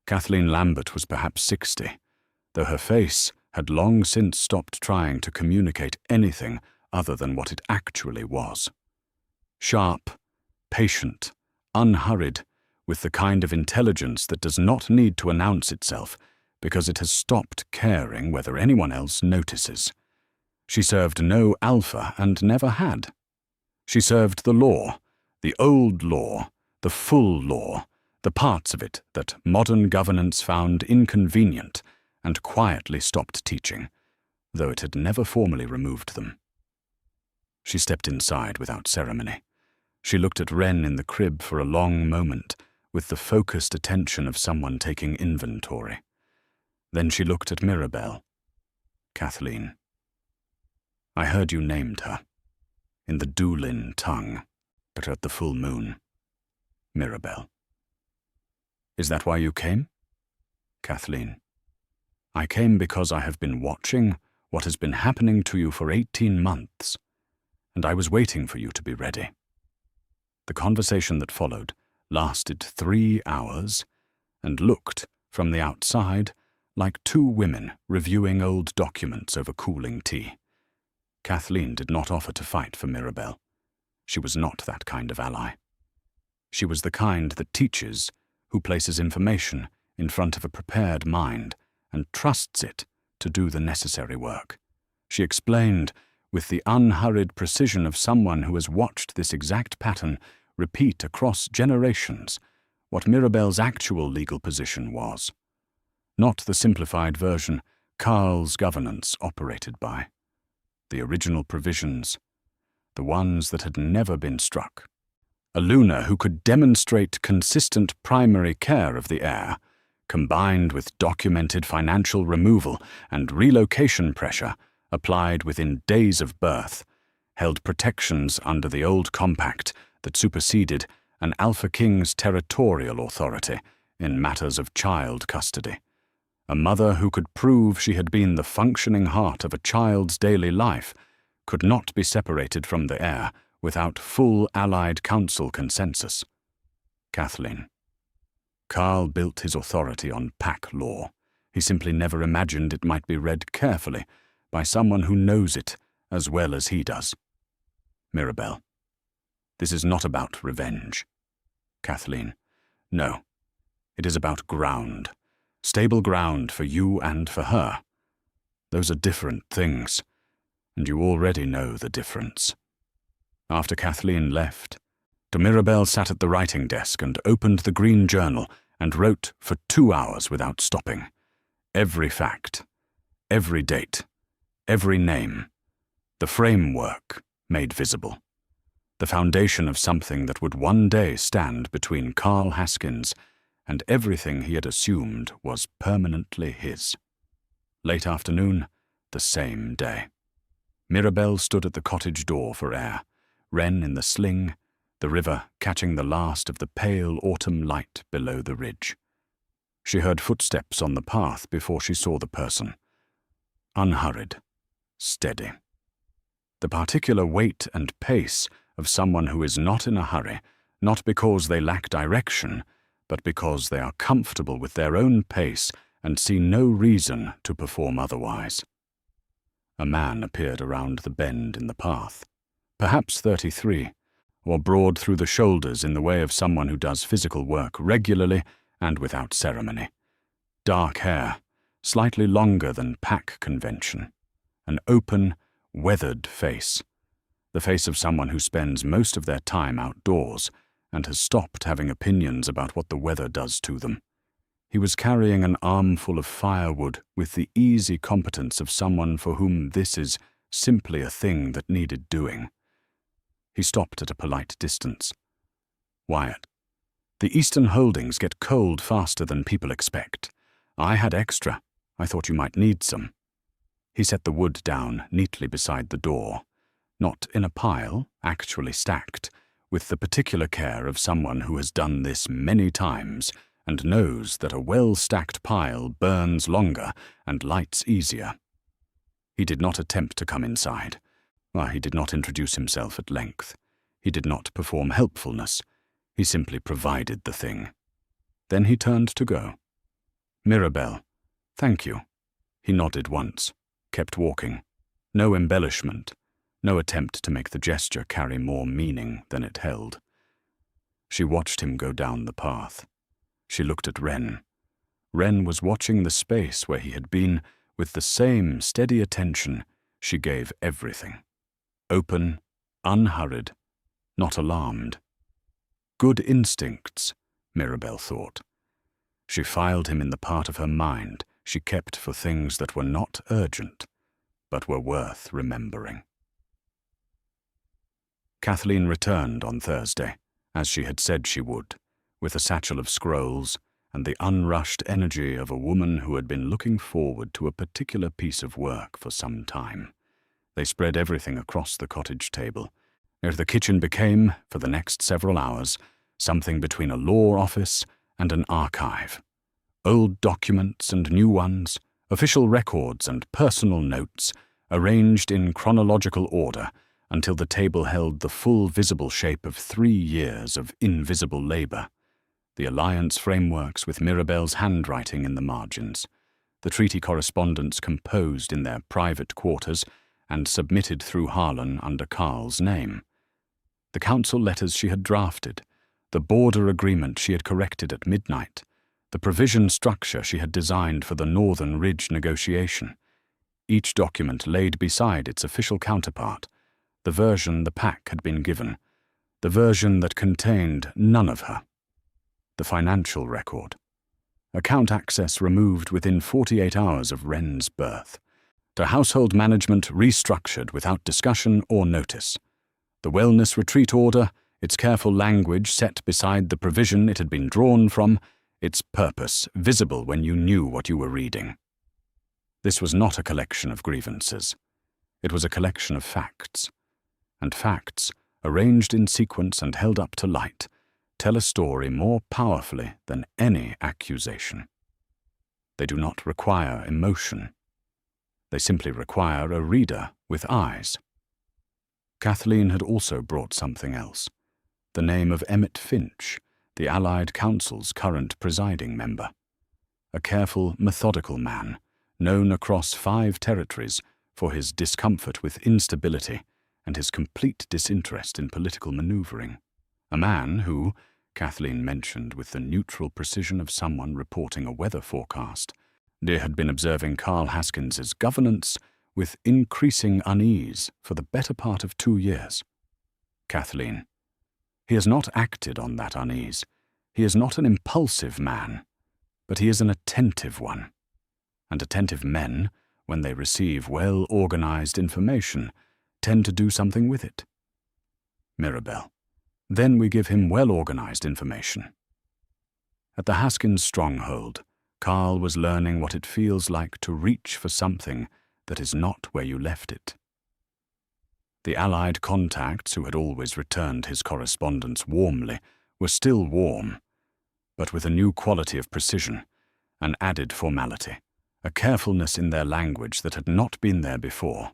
Kathleen Lambert was perhaps 60, though her face had long since stopped trying to communicate anything other than what it actually was. Sharp, patient, unhurried, with the kind of intelligence that does not need to announce itself because it has stopped caring whether anyone else notices. She served no alpha and never had. She served the law, the old law, the full law, the parts of it that modern governance found inconvenient and quietly stopped teaching, though it had never formally removed them. She stepped inside without ceremony. She looked at Wren in the crib for a long moment, with the focused attention of someone taking inventory. Then she looked at Mirabel. "Kathleen, I heard you named her, in the Doolin tongue, but at the full moon. Mirabel. Is that why you came?" "Kathleen, I came because I have been watching what has been happening to you for 18 months, and I was waiting for you to be ready." The conversation that followed lasted 3 hours and looked, from the outside, like 2 women reviewing old documents over cooling tea. Kathleen did not offer to fight for Mirabel. She was not that kind of ally. She was the kind that teaches, who places information in front of a prepared mind and trusts it to do the necessary work. She explained, with the unhurried precision of someone who has watched this exact pattern repeat across generations, what Mirabel's actual legal position was. Not the simplified version Karl's governance operated by. The original provisions, the ones that had never been struck. A Luna who could demonstrate consistent primary care of the heir, combined with documented financial removal and relocation pressure applied within days of birth, held protections under the old compact that superseded an Alpha King's territorial authority in matters of child custody. A mother who could prove she had been the functioning heart of a child's daily life could not be separated from the heir without full Allied Council consensus. Kathleen. Karl built his authority on pack law. He simply never imagined it might be read carefully by someone who knows it as well as he does. Mirabel. This is not about revenge. Kathleen. No. It is about ground. Stable ground for you and for her. Those are different things, and you already know the difference. After Kathleen left, Mirabel sat at the writing desk and opened the green journal and wrote for 2 hours without stopping. Every fact, every date, every name, the framework made visible. The foundation of something that would one day stand between Karl Haskins and everything he had assumed was permanently his. Late afternoon, the same day. Mirabel stood at the cottage door for air, Wren in the sling, the river catching the last of the pale autumn light below the ridge. She heard footsteps on the path before she saw the person. Unhurried, steady. The particular weight and pace of someone who is not in a hurry, not because they lack direction, but because they are comfortable with their own pace and see no reason to perform otherwise. A man appeared around the bend in the path, perhaps 33, or broad through the shoulders in the way of someone who does physical work regularly and without ceremony. Dark hair, slightly longer than pack convention, an open, weathered face, the face of someone who spends most of their time outdoors and has stopped having opinions about what the weather does to them. He was carrying an armful of firewood with the easy competence of someone for whom this is simply a thing that needed doing. He stopped at a polite distance. "Wyatt, the Eastern holdings get cold faster than people expect. I had extra. I thought you might need some." He set the wood down neatly beside the door, not in a pile, actually stacked, with the particular care of someone who has done this many times and knows that a well-stacked pile burns longer and lights easier. He did not attempt to come inside. He did not introduce himself at length. He did not perform helpfulness. He simply provided the thing. Then he turned to go. "Mirabel, thank you." He nodded once, kept walking. No embellishment, no attempt to make the gesture carry more meaning than it held. She watched him go down the path. She looked at Wren. Wren was watching the space where he had been with the same steady attention she gave everything. Open, unhurried, not alarmed. Good instincts, Mirabel thought. She filed him in the part of her mind she kept for things that were not urgent, but were worth remembering. Kathleen returned on Thursday, as she had said she would, with a satchel of scrolls and the unrushed energy of a woman who had been looking forward to a particular piece of work for some time. They spread everything across the cottage table. The kitchen became, for the next several hours, something between a law office and an archive. Old documents and new ones, official records and personal notes, arranged in chronological order until the table held the full visible shape of 3 years of invisible labor. The alliance frameworks with Mirabel's handwriting in the margins, the treaty correspondence composed in their private quarters and submitted through Harlan under Karl's name, the council letters she had drafted, the border agreement she had corrected at midnight, the provision structure she had designed for the Northern Ridge negotiation. Each document laid beside its official counterpart, the version the pack had been given, the version that contained none of her. The financial record. Account access removed within 48 hours of Wren's birth. To household management restructured without discussion or notice. The wellness retreat order, its careful language set beside the provision it had been drawn from, its purpose visible when you knew what you were reading. This was not a collection of grievances. It was a collection of facts. And facts, arranged in sequence and held up to light, tell a story more powerfully than any accusation. They do not require emotion. They simply require a reader with eyes. Kathleen had also brought something else, the name of Emmett Finch, the Allied Council's current presiding member. A careful, methodical man, known across 5 territories for his discomfort with instability and his complete disinterest in political maneuvering. A man who, Kathleen mentioned with the neutral precision of someone reporting a weather forecast, had been observing Karl Haskins's governance with increasing unease for the better part of 2 years. Kathleen. He has not acted on that unease. He is not an impulsive man, but he is an attentive one. And attentive men, when they receive well-organized information, tend to do something with it. Mirabel. Then we give him well-organized information. At the Haskins stronghold, Karl was learning what it feels like to reach for something that is not where you left it. The Allied contacts who had always returned his correspondence warmly were still warm, but with a new quality of precision, an added formality, a carefulness in their language that had not been there before.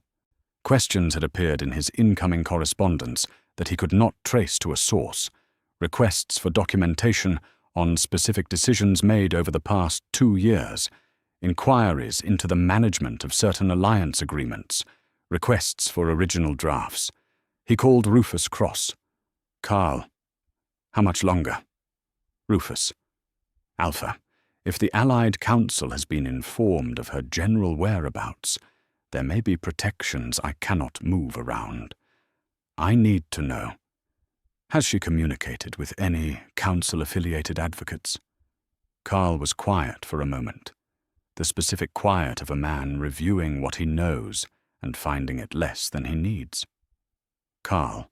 Questions had appeared in his incoming correspondence that he could not trace to a source, requests for documentation on specific decisions made over the past 2 years, inquiries into the management of certain alliance agreements, requests for original drafts. He called Rufus Cross. Karl. How much longer? Rufus. Alpha. If the Allied Council has been informed of her general whereabouts, there may be protections I cannot move around. I need to know. Has she communicated with any council-affiliated advocates? Karl was quiet for a moment, the specific quiet of a man reviewing what he knows and finding it less than he needs. Karl,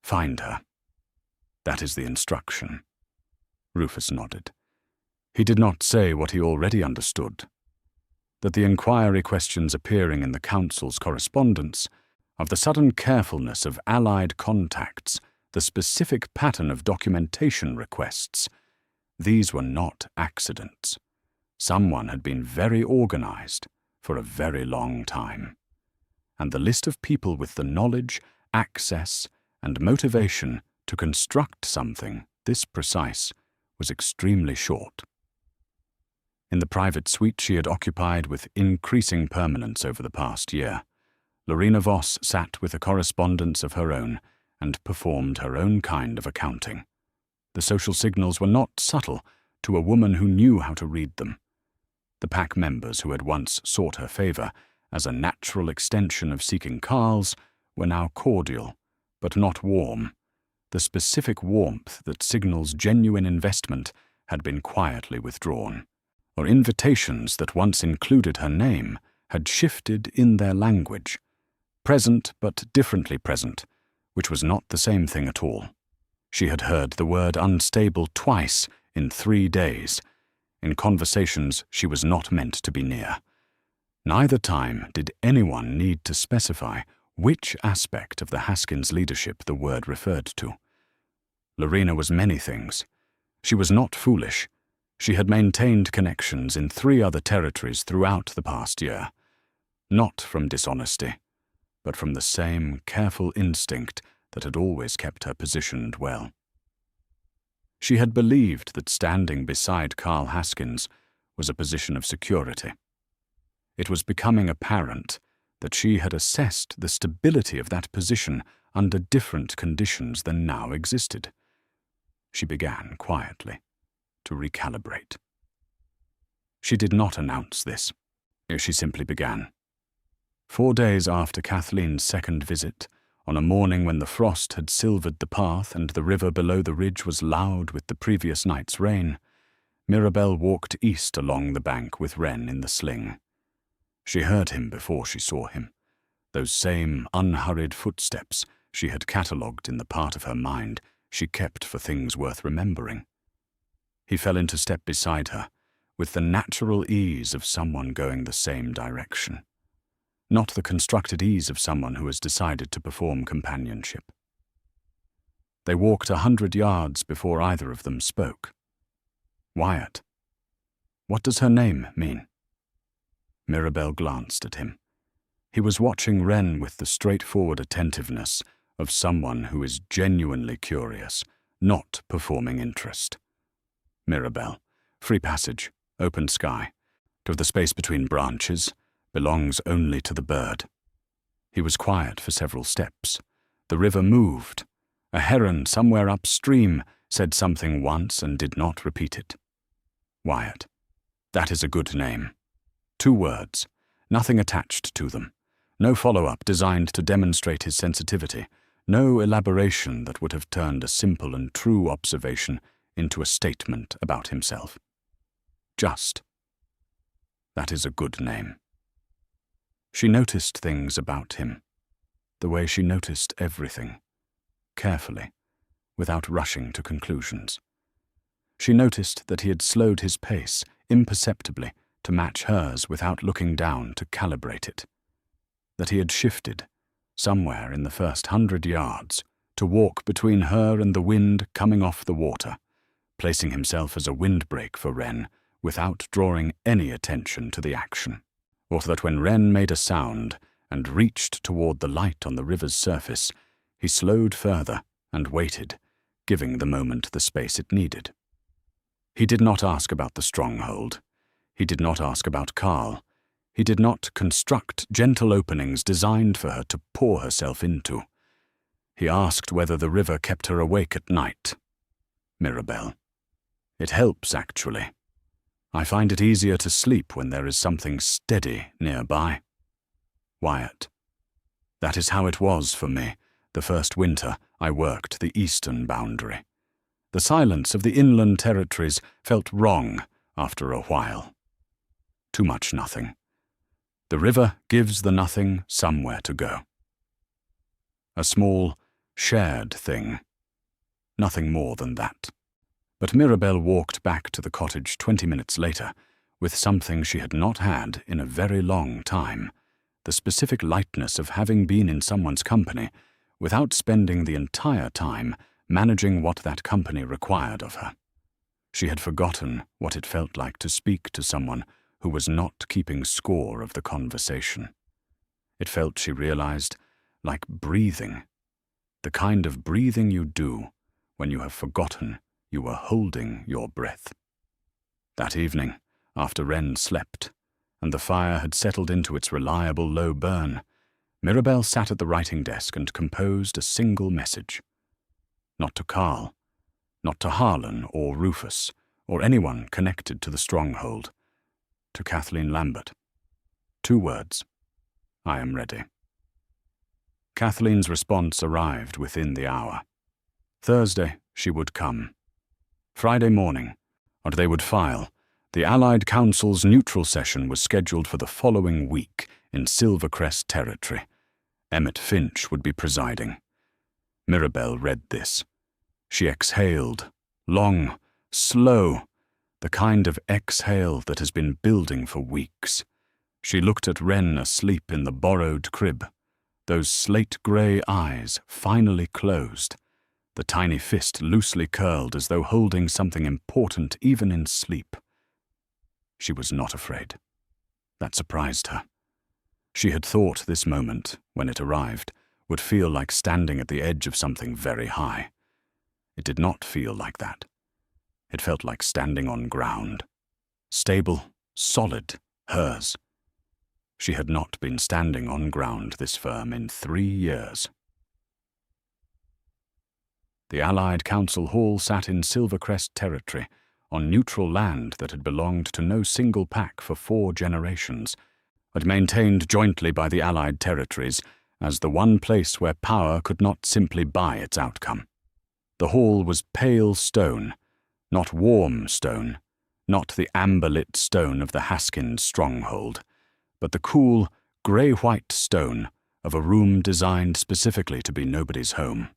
find her. That is the instruction. Rufus nodded. He did not say what he already understood, that the inquiry questions appearing in the council's correspondence, of the sudden carefulness of allied contacts, the specific pattern of documentation requests, these were not accidents. Someone had been very organized for a very long time. And the list of people with the knowledge, access, and motivation to construct something this precise was extremely short. In the private suite she had occupied with increasing permanence over the past year, Lorena Voss sat with a correspondence of her own and performed her own kind of accounting. The social signals were not subtle to a woman who knew how to read them. The pack members who had once sought her favor as a natural extension of seeking Karl's were now cordial, but not warm. The specific warmth that signals genuine investment had been quietly withdrawn, or invitations that once included her name had shifted in their language, present but differently present, which was not the same thing at all. She had heard the word unstable twice in 3 days, in conversations she was not meant to be near. Neither time did anyone need to specify which aspect of the Haskins leadership the word referred to. Lorena was many things. She was not foolish. She had maintained connections in 3 other territories throughout the past year, not from dishonesty, but from the same careful instinct that had always kept her positioned well. She had believed that standing beside Karl Haskins was a position of security. It was becoming apparent that she had assessed the stability of that position under different conditions than now existed. She began quietly to recalibrate. She did not announce this. She simply began. 4 days after Kathleen's second visit, on a morning when the frost had silvered the path and the river below the ridge was loud with the previous night's rain, Mirabel walked east along the bank with Wren in the sling. She heard him before she saw him, those same unhurried footsteps she had catalogued in the part of her mind she kept for things worth remembering. He fell into step beside her, with the natural ease of someone going the same direction, not the constructed ease of someone who has decided to perform companionship. They walked 100 yards before either of them spoke. Wyatt. What does her name mean? Mirabel glanced at him. He was watching Wren with the straightforward attentiveness of someone who is genuinely curious, not performing interest. Mirabel, free passage, open sky, to the space between branches, belongs only to the bird. He was quiet for several steps. The river moved. A heron somewhere upstream said something once and did not repeat it. Wyatt. That is a good name. 2 words, nothing attached to them. No follow-up designed to demonstrate his sensitivity. No elaboration that would have turned a simple and true observation into a statement about himself. Just. That is a good name. She noticed things about him, the way she noticed everything, carefully, without rushing to conclusions. She noticed that he had slowed his pace imperceptibly to match hers without looking down to calibrate it, that he had shifted, somewhere in the first 100 yards, to walk between her and the wind coming off the water, placing himself as a windbreak for Wren without drawing any attention to the action, or that when Wren made a sound and reached toward the light on the river's surface, he slowed further and waited, giving the moment the space it needed. He did not ask about the stronghold. He did not ask about Karl. He did not construct gentle openings designed for her to pour herself into. He asked whether the river kept her awake at night. Mirabel. It helps, actually. I find it easier to sleep when there is something steady nearby. Wyatt. That is how it was for me, The first winter, I worked the eastern boundary. The silence of the inland territories felt wrong after a while. Too much nothing. The river gives the nothing somewhere to go. A small, shared thing. Nothing more than that. But Mirabel walked back to the cottage 20 minutes later with something she had not had in a very long time, the specific lightness of having been in someone's company without spending the entire time managing what that company required of her. She had forgotten what it felt like to speak to someone who was not keeping score of the conversation. It felt, she realized, like breathing, the kind of breathing you do when you have forgotten you were holding your breath. That evening, after Wren slept, and the fire had settled into its reliable low burn, Mirabel sat at the writing desk and composed a single message. Not to Karl, not to Harlan or Rufus, or anyone connected to the stronghold. To Kathleen Lambert. 2 words. I am ready. Kathleen's response arrived within the hour. Thursday, she would come. Friday morning, and they would file. The Allied Council's neutral session was scheduled for the following week in Silvercrest territory. Emmett Finch would be presiding. Mirabel read this. She exhaled, long, slow, the kind of exhale that has been building for weeks. She looked at Wren asleep in the borrowed crib, those slate-grey eyes finally closed, the tiny fist loosely curled as though holding something important even in sleep. She was not afraid. That surprised her. She had thought this moment, when it arrived, would feel like standing at the edge of something very high. It did not feel like that. It felt like standing on ground. Stable, solid, hers. She had not been standing on ground this firm in 3 years. The Allied Council Hall sat in Silvercrest territory, on neutral land that had belonged to no single pack for 4 generations, but maintained jointly by the Allied territories as the one place where power could not simply buy its outcome. The hall was pale stone, not warm stone, not the amber-lit stone of the Haskins stronghold, but the cool, grey-white stone of a room designed specifically to be nobody's home.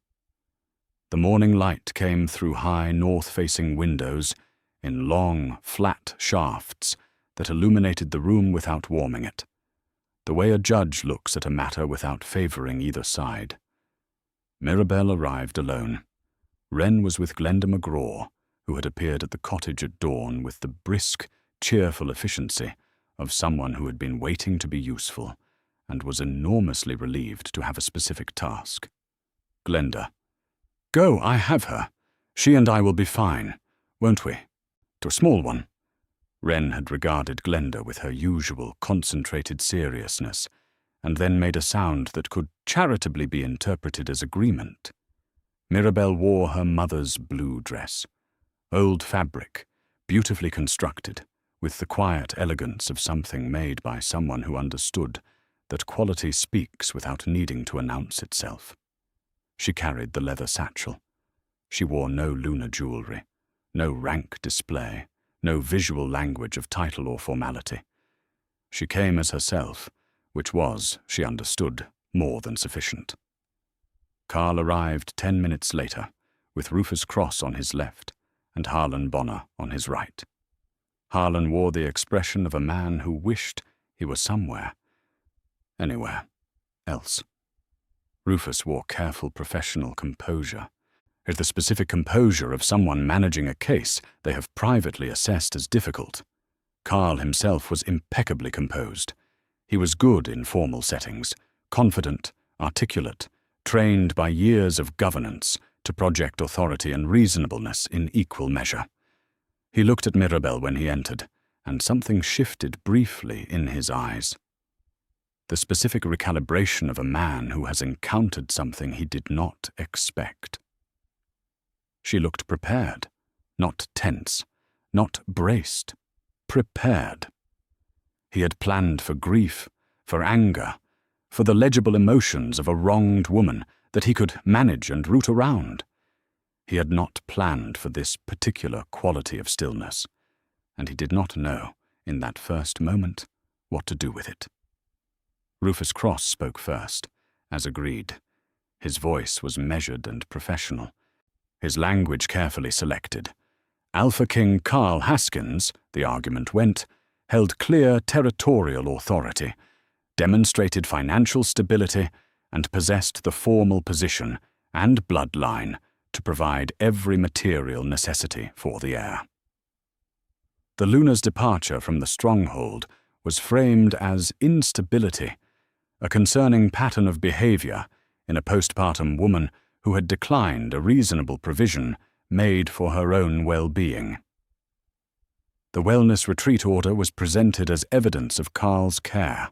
The morning light came through high north-facing windows in long, flat shafts that illuminated the room without warming it, the way a judge looks at a matter without favoring either side. Mirabel arrived alone. Wren was with Glenda McGraw, who had appeared at the cottage at dawn with the brisk, cheerful efficiency of someone who had been waiting to be useful and was enormously relieved to have a specific task. Glenda. Go, I have her. She and I will be fine, won't we? To a small one. Wren had regarded Glenda with her usual concentrated seriousness, and then made a sound that could charitably be interpreted as agreement. Mirabel wore her mother's blue dress. Old fabric, beautifully constructed, with the quiet elegance of something made by someone who understood that quality speaks without needing to announce itself. She carried the leather satchel. She wore no lunar jewelry, no rank display, no visual language of title or formality. She came as herself, which was, she understood, more than sufficient. Karl arrived 10 minutes later, with Rufus Cross on his left and Harlan Bonner on his right. Harlan wore the expression of a man who wished he were somewhere, anywhere else. Rufus wore careful professional composure, the specific composure of someone managing a case they have privately assessed as difficult. Karl himself was impeccably composed. He was good in formal settings, confident, articulate, trained by years of governance to project authority and reasonableness in equal measure. He looked at Mirabel when he entered, and something shifted briefly in his eyes. The specific recalibration of a man who has encountered something he did not expect. She looked prepared, not tense, not braced, prepared. He had planned for grief, for anger, for the legible emotions of a wronged woman that he could manage and root around. He had not planned for this particular quality of stillness, and he did not know, in that first moment, what to do with it. Rufus Cross spoke first, as agreed. His voice was measured and professional, his language carefully selected. Alpha King Karl Haskins, the argument went, held clear territorial authority, demonstrated financial stability, and possessed the formal position and bloodline to provide every material necessity for the heir. The Luna's departure from the stronghold was framed as instability, a concerning pattern of behavior in a postpartum woman who had declined a reasonable provision made for her own well-being. The wellness retreat order was presented as evidence of Karl's care.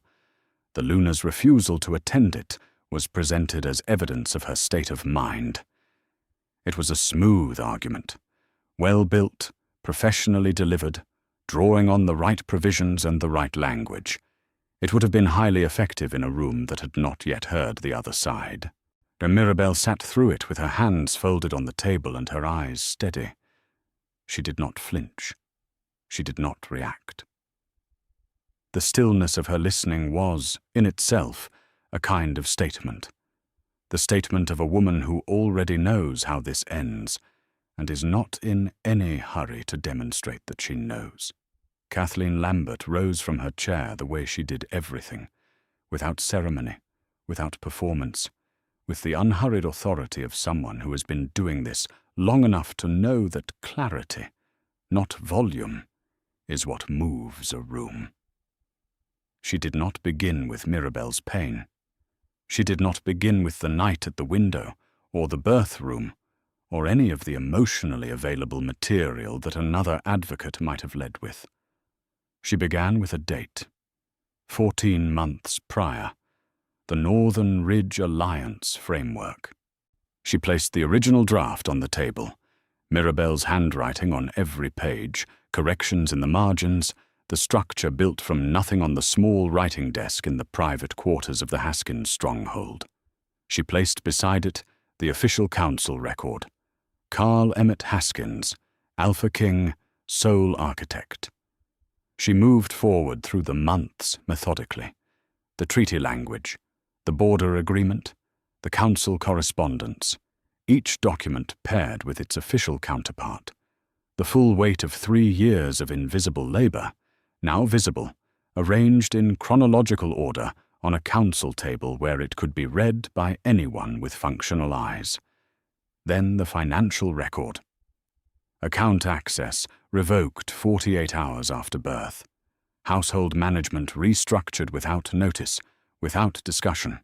The Luna's refusal to attend it was presented as evidence of her state of mind. It was a smooth argument, well-built, professionally delivered, drawing on the right provisions and the right language. It would have been highly effective in a room that had not yet heard the other side. Mirabel sat through it with her hands folded on the table and her eyes steady. She did not flinch. She did not react. The stillness of her listening was, in itself, a kind of statement. The statement of a woman who already knows how this ends, and is not in any hurry to demonstrate that she knows. Kathleen Lambert rose from her chair the way she did everything, without ceremony, without performance, with the unhurried authority of someone who has been doing this long enough to know that clarity, not volume, is what moves a room. She did not begin with Mirabel's pain. She did not begin with the night at the window, or the birth room, or any of the emotionally available material that another advocate might have led with. She began with a date, 14 months prior, the Northern Ridge Alliance framework. She placed the original draft on the table, Mirabel's handwriting on every page, corrections in the margins, the structure built from nothing on the small writing desk in the private quarters of the Haskins stronghold. She placed beside it the official council record, Karl Emmett Haskins, Alpha King, sole architect. She moved forward through the months methodically, the treaty language, the border agreement, the council correspondence, each document paired with its official counterpart, the full weight of 3 years of invisible labor, now visible, arranged in chronological order on a council table where it could be read by anyone with functional eyes. Then the financial record. Account access revoked 48 hours after birth. Household management restructured without notice, without discussion.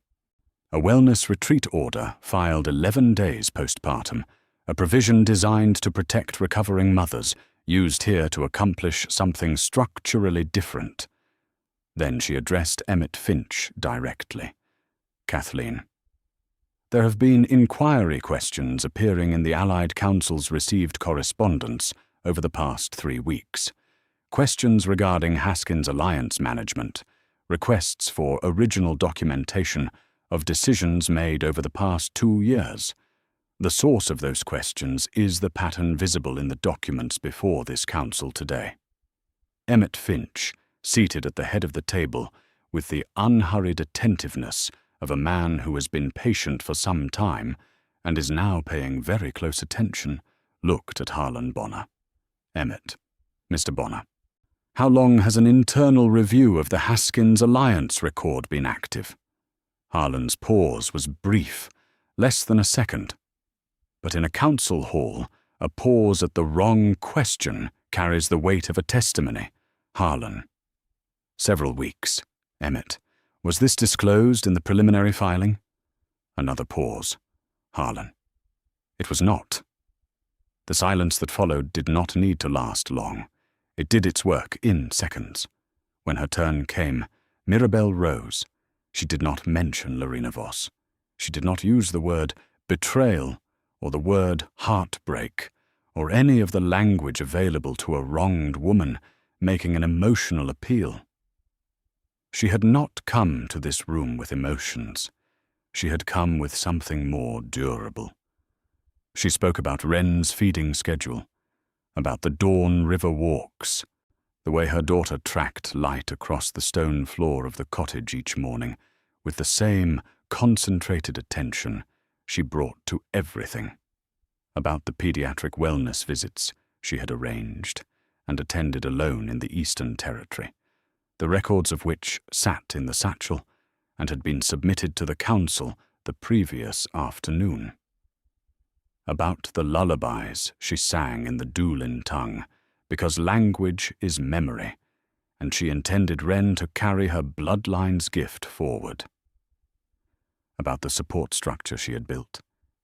A wellness retreat order filed 11 days postpartum, a provision designed to protect recovering mothers, used here to accomplish something structurally different. Then she addressed Emmett Finch directly. Kathleen. There have been inquiry questions appearing in the Allied Council's received correspondence over the past 3 weeks. Questions regarding Haskins' alliance management, requests for original documentation of decisions made over the past 2 years. The source of those questions is the pattern visible in the documents before this council today. Emmett Finch, seated at the head of the table with the unhurried attentiveness of a man who has been patient for some time and is now paying very close attention, looked at Harlan Bonner. Emmett. Mr. Bonner. How long has an internal review of the Haskins alliance record been active? Harlan's pause was brief, less than a second. But in a council hall, a pause at the wrong question carries the weight of a testimony. Harlan. Several weeks. Emmett. Was this disclosed in the preliminary filing? Another pause. Harlan. It was not. The silence that followed did not need to last long. It did its work in seconds. When her turn came, Mirabel rose. She did not mention Lorena Voss. She did not use the word betrayal or the word heartbreak or any of the language available to a wronged woman making an emotional appeal. She had not come to this room with emotions. She had come with something more durable. She spoke about Wren's feeding schedule, about the dawn river walks, the way her daughter tracked light across the stone floor of the cottage each morning, with the same concentrated attention she brought to everything, about the pediatric wellness visits she had arranged and attended alone in the Eastern Territory, the records of which sat in the satchel and had been submitted to the council the previous afternoon, about the lullabies she sang in the Doolin tongue, because language is memory, and she intended Wren to carry her bloodline's gift forward. About the support structure she had built,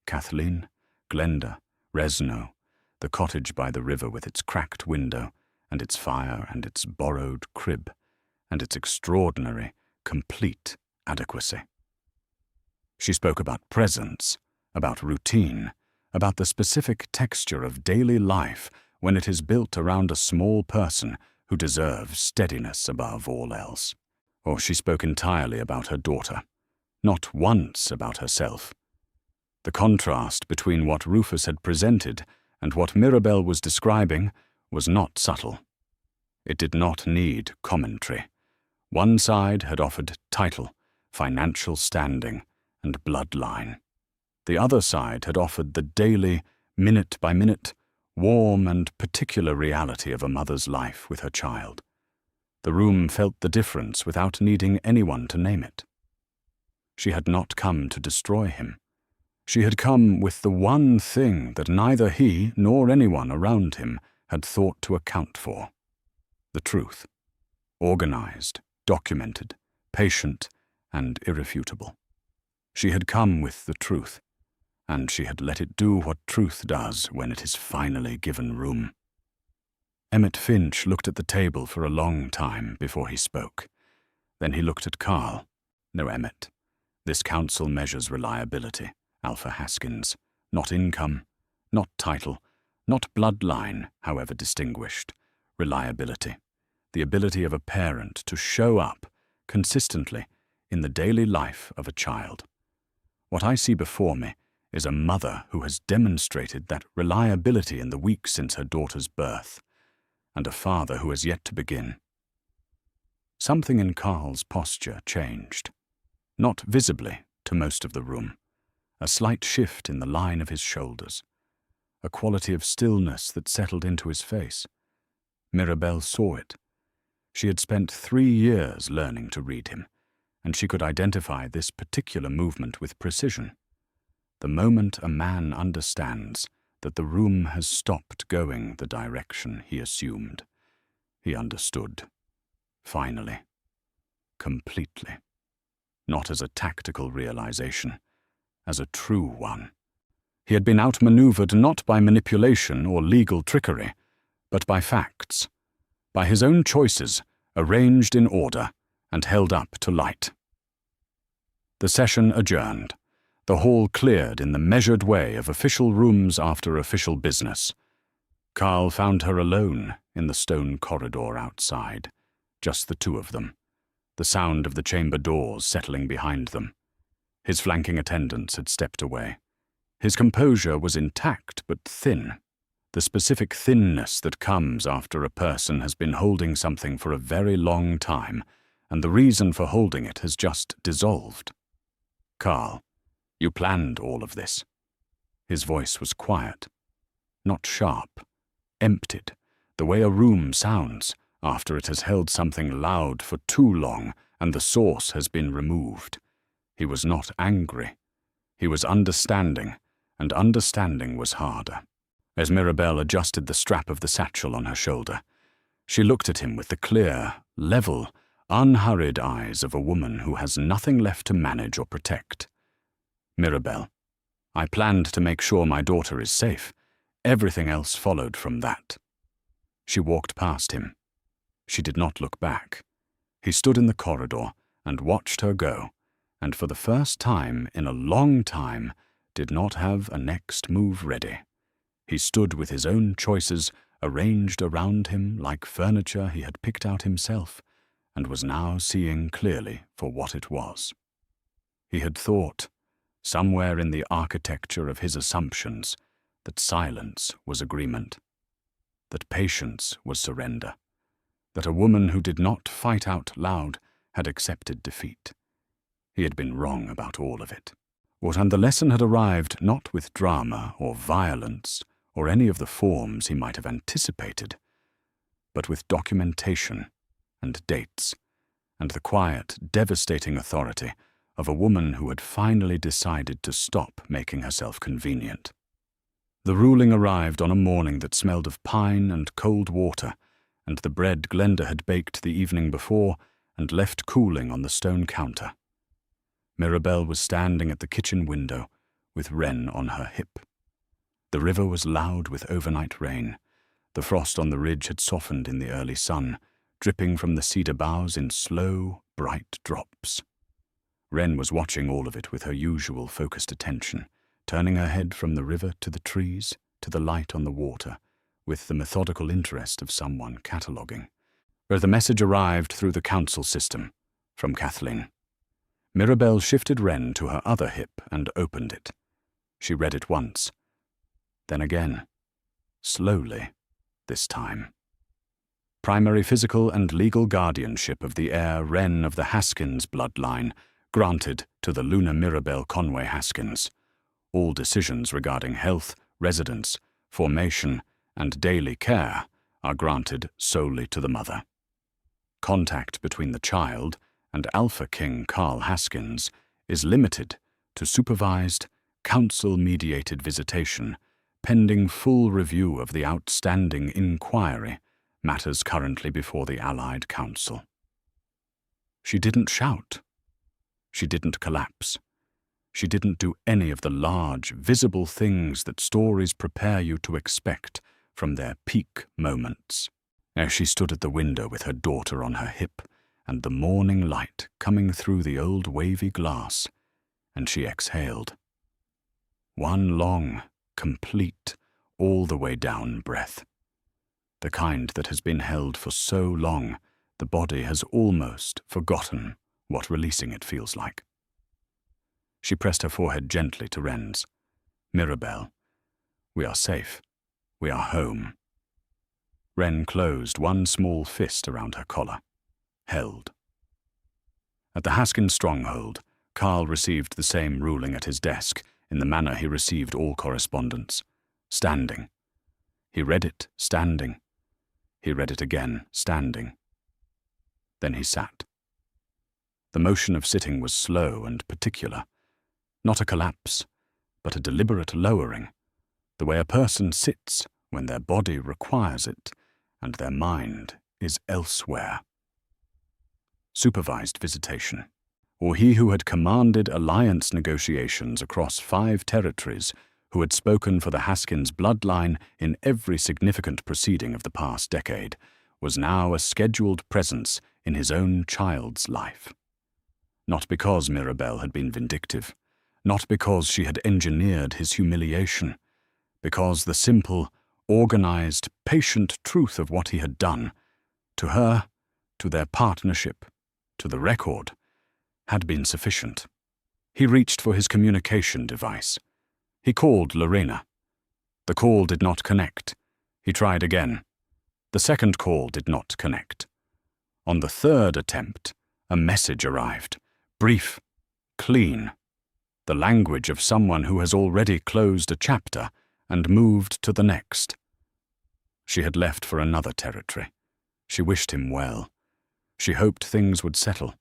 Kathleen, Glenda, Resno, the cottage by the river with its cracked window, and its fire, and its borrowed crib, and its extraordinary, complete adequacy. She spoke about presence, about routine, about the specific texture of daily life when it is built around a small person who deserves steadiness above all else. Or she spoke entirely about her daughter, not once about herself. The contrast between what Rufus had presented and what Mirabel was describing was not subtle. It did not need commentary. One side had offered title, financial standing, and bloodline. The other side had offered the daily, minute-by-minute, warm and particular reality of a mother's life with her child. The room felt the difference without needing anyone to name it. She had not come to destroy him. She had come with the one thing that neither he nor anyone around him had thought to account for: the truth, organized, documented, patient, and irrefutable. She had come with the truth, and she had let it do what truth does when it is finally given room. Emmett Finch looked at the table for a long time before he spoke. Then he looked at Karl. No, Emmett. This council measures reliability, Alpha Haskins, not income, not title, not bloodline, however distinguished. Reliability, the ability of a parent to show up consistently in the daily life of a child. What I see before me is a mother who has demonstrated that reliability in the weeks since her daughter's birth, and a father who has yet to begin. Something in Karl's posture changed, not visibly to most of the room, a slight shift in the line of his shoulders, a quality of stillness that settled into his face. Mirabel saw it. She had spent 3 years learning to read him, and she could identify this particular movement with precision. The moment a man understands that the room has stopped going the direction he assumed, he understood. Finally. Completely. Not as a tactical realization, as a true one. He had been outmaneuvered not by manipulation or legal trickery, but by facts, by his own choices, arranged in order and held up to light. The session adjourned, the hall cleared in the measured way of official rooms after official business. Karl found her alone in the stone corridor outside, just the two of them, the sound of the chamber doors settling behind them. His flanking attendants had stepped away. His composure was intact but thin, the specific thinness that comes after a person has been holding something for a very long time, and the reason for holding it has just dissolved. "Karl, you planned all of this." His voice was quiet, not sharp, emptied, the way a room sounds after it has held something loud for too long and the source has been removed. He was not angry. He was understanding, and understanding was harder. As Mirabel adjusted the strap of the satchel on her shoulder, she looked at him with the clear, level, unhurried eyes of a woman who has nothing left to manage or protect. "Mirabel, I planned to make sure my daughter is safe. Everything else followed from that." She walked past him. She did not look back. He stood in the corridor and watched her go, and for the first time in a long time did not have a next move ready. He stood with his own choices arranged around him like furniture he had picked out himself, and was now seeing clearly for what it was. He had thought, somewhere in the architecture of his assumptions, that silence was agreement, that patience was surrender, that a woman who did not fight out loud had accepted defeat. He had been wrong about all of it. And the lesson had arrived not with drama or violence or any of the forms he might have anticipated, but with documentation and dates and the quiet, devastating authority of a woman who had finally decided to stop making herself convenient. The ruling arrived on a morning that smelled of pine and cold water, and the bread Glenda had baked the evening before and left cooling on the stone counter. Mirabel was standing at the kitchen window with Wren on her hip. The river was loud with overnight rain. The frost on the ridge had softened in the early sun, dripping from the cedar boughs in slow, bright drops. Wren was watching all of it with her usual focused attention, turning her head from the river to the trees, to the light on the water, with the methodical interest of someone cataloguing. Where the message arrived through the council system, from Kathleen. Mirabel shifted Wren to her other hip and opened it. She read it once, then again, slowly, this time. Primary physical and legal guardianship of the heir Wren of the Haskins bloodline, granted to the Luna Mirabel Conway Haskins. All decisions regarding health, residence, formation, and daily care are granted solely to the mother. Contact between the child and Alpha King Karl Haskins is limited to supervised, council-mediated visitation, pending full review of the outstanding inquiry, matters currently before the Allied Council. She didn't shout. She didn't collapse. She didn't do any of the large, visible things that stories prepare you to expect from their peak moments. As she stood at the window with her daughter on her hip, and the morning light coming through the old wavy glass, and she exhaled. One long, complete, all the way down breath. The kind that has been held for so long, the body has almost forgotten what releasing it feels like. She pressed her forehead gently to Wren's. Mirabel, we are safe. We are home. Wren closed one small fist around her collar. Held. At the Haskins stronghold, Karl received the same ruling at his desk, in the manner he received all correspondence. Standing. He read it, standing. He read it again, standing. Then he sat. The motion of sitting was slow and particular. Not a collapse, but a deliberate lowering, the way a person sits when their body requires it and their mind is elsewhere. Supervised visitation, or he who had commanded alliance negotiations across 5 territories, who had spoken for the Haskins bloodline in every significant proceeding of the past decade, was now a scheduled presence in his own child's life. Not because Mirabel had been vindictive, not because she had engineered his humiliation, because the simple, organized, patient truth of what he had done, to her, to their partnership, to the record, had been sufficient. He reached for his communication device. He called Lorena. The call did not connect. He tried again. The second call did not connect. On the third attempt, a message arrived. Brief, clean. The language of someone who has already closed a chapter and moved to the next. She had left for another territory. She wished him well. She hoped things would settle.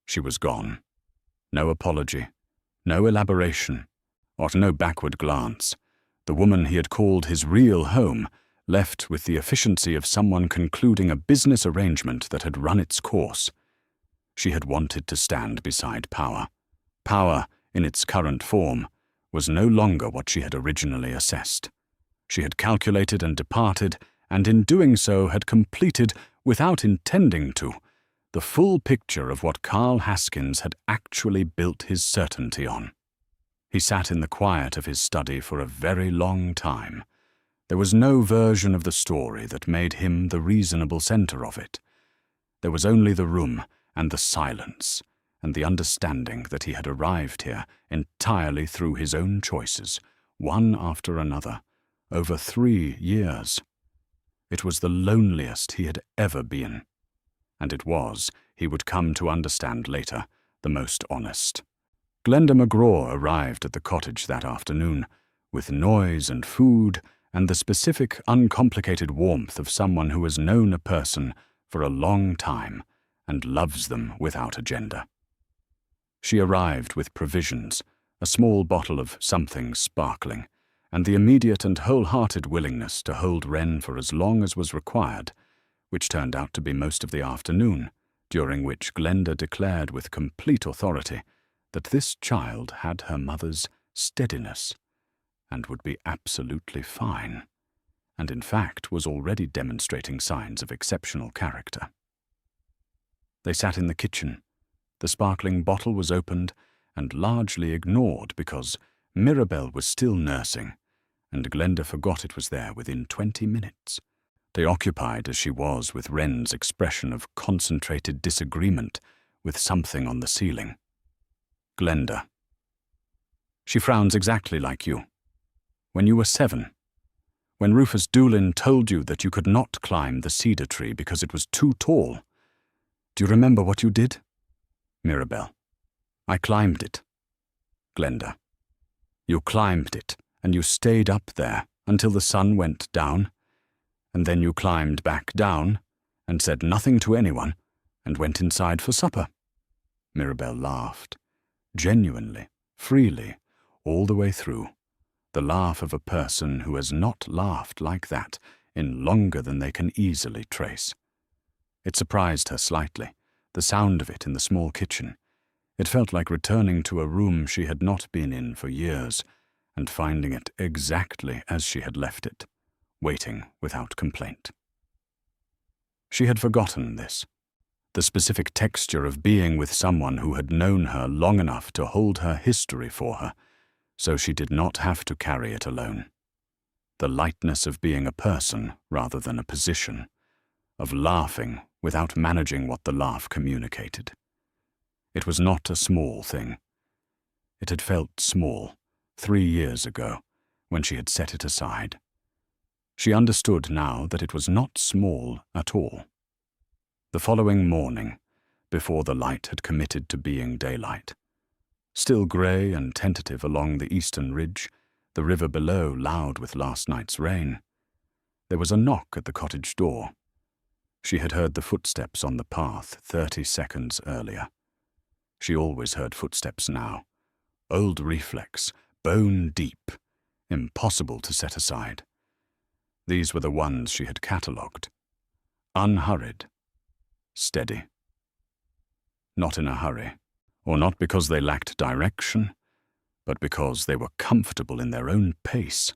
She was gone. No apology, no elaboration, or no backward glance. The woman he had called his real home left with the efficiency of someone concluding a business arrangement that had run its course. She had wanted to stand beside power. Power, in its current form, was no longer what she had originally assessed. She had calculated and departed, and in doing so had completed, without intending to, the full picture of what Karl Haskins had actually built his certainty on. He sat in the quiet of his study for a very long time. There was no version of the story that made him the reasonable center of it. There was only the room and the silence, and the understanding that he had arrived here entirely through his own choices, one after another, over 3 years. It was the loneliest he had ever been, and it was, he would come to understand later, the most honest. Glenda McGraw arrived at the cottage that afternoon, with noise and food and the specific, uncomplicated warmth of someone who has known a person for a long time and loves them without agenda. She arrived with provisions, a small bottle of something sparkling, and the immediate and wholehearted willingness to hold Wren for as long as was required, which turned out to be most of the afternoon, during which Glenda declared with complete authority that this child had her mother's steadiness and would be absolutely fine, and in fact was already demonstrating signs of exceptional character. They sat in the kitchen. The sparkling bottle was opened and largely ignored because Mirabel was still nursing, and Glenda forgot it was there within 20 minutes. They occupied as she was with Wren's expression of concentrated disagreement with something on the ceiling. Glenda. She frowns exactly like you. When you were 7. When Rufus Doolin told you that you could not climb the cedar tree because it was too tall. Do you remember what you did? Mirabel. I climbed it. Glenda. You climbed it, and you stayed up there until the sun went down, and then you climbed back down and said nothing to anyone and went inside for supper. Mirabel laughed, genuinely, freely, all the way through, the laugh of a person who has not laughed like that in longer than they can easily trace. It surprised her slightly, the sound of it in the small kitchen. It felt like returning to a room she had not been in for years and finding it exactly as she had left it, waiting without complaint. She had forgotten this, the specific texture of being with someone who had known her long enough to hold her history for her, so she did not have to carry it alone. The lightness of being a person rather than a position, of laughing without managing what the laugh communicated. It was not a small thing. It had felt small 3 years ago, when she had set it aside. She understood now that it was not small at all. The following morning, before the light had committed to being daylight, still grey and tentative along the eastern ridge, the river below loud with last night's rain, there was a knock at the cottage door. She had heard the footsteps on the path 30 seconds earlier. She always heard footsteps now. Old reflex, bone deep, impossible to set aside. These were the ones she had catalogued. Unhurried. Steady. Not in a hurry, or not because they lacked direction, but because they were comfortable in their own pace.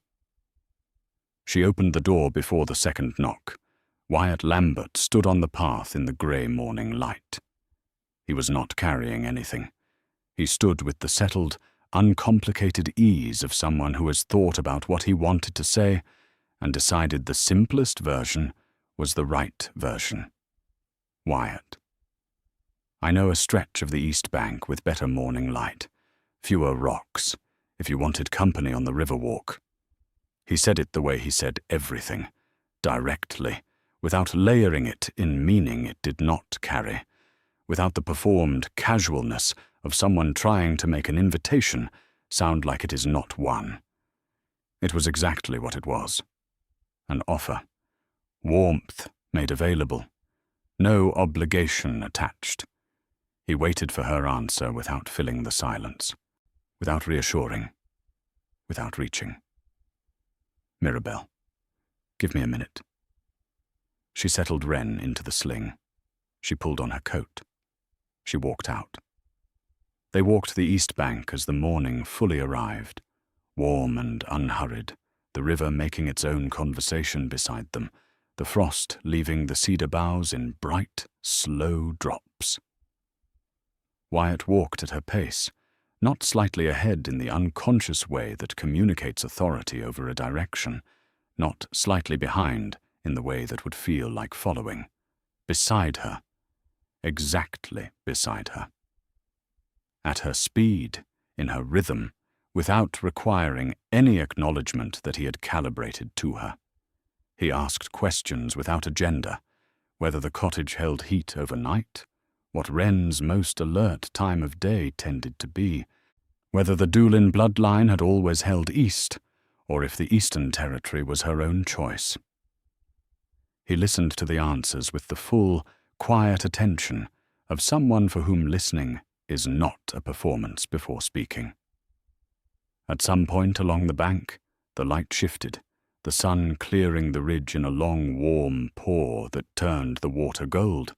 She opened the door before the second knock. Wyatt Lambert stood on the path in the grey morning light. He was not carrying anything. He stood with the settled, uncomplicated ease of someone who has thought about what he wanted to say and decided the simplest version was the right version. Wyatt. I know a stretch of the east bank with better morning light, fewer rocks, if you wanted company on the river walk. He said it the way he said everything, directly, without layering it in meaning it did not carry, without the performed casualness of someone trying to make an invitation sound like it is not one. It was exactly what it was. An offer. Warmth made available. No obligation attached. He waited for her answer without filling the silence, without reassuring, without reaching. Mirabel. Give me a minute. She settled Wren into the sling. She pulled on her coat. She walked out. They walked the east bank as the morning fully arrived, warm and unhurried, the river making its own conversation beside them, the frost leaving the cedar boughs in bright, slow drops. Wyatt walked at her pace, not slightly ahead in the unconscious way that communicates authority over a direction, not slightly behind in the way that would feel like following. Beside her. Exactly beside her. at her speed, in her rhythm, without requiring any acknowledgement that he had calibrated to her. He asked questions without agenda, whether the cottage held heat overnight, what Wren's most alert time of day tended to be, whether the Doolin bloodline had always held east, or if the eastern territory was her own choice. He listened to the answers with the full, quiet attention of someone for whom listening is not a performance before speaking. At some point along the bank, the light shifted, the sun clearing the ridge in a long, warm pour that turned the water gold,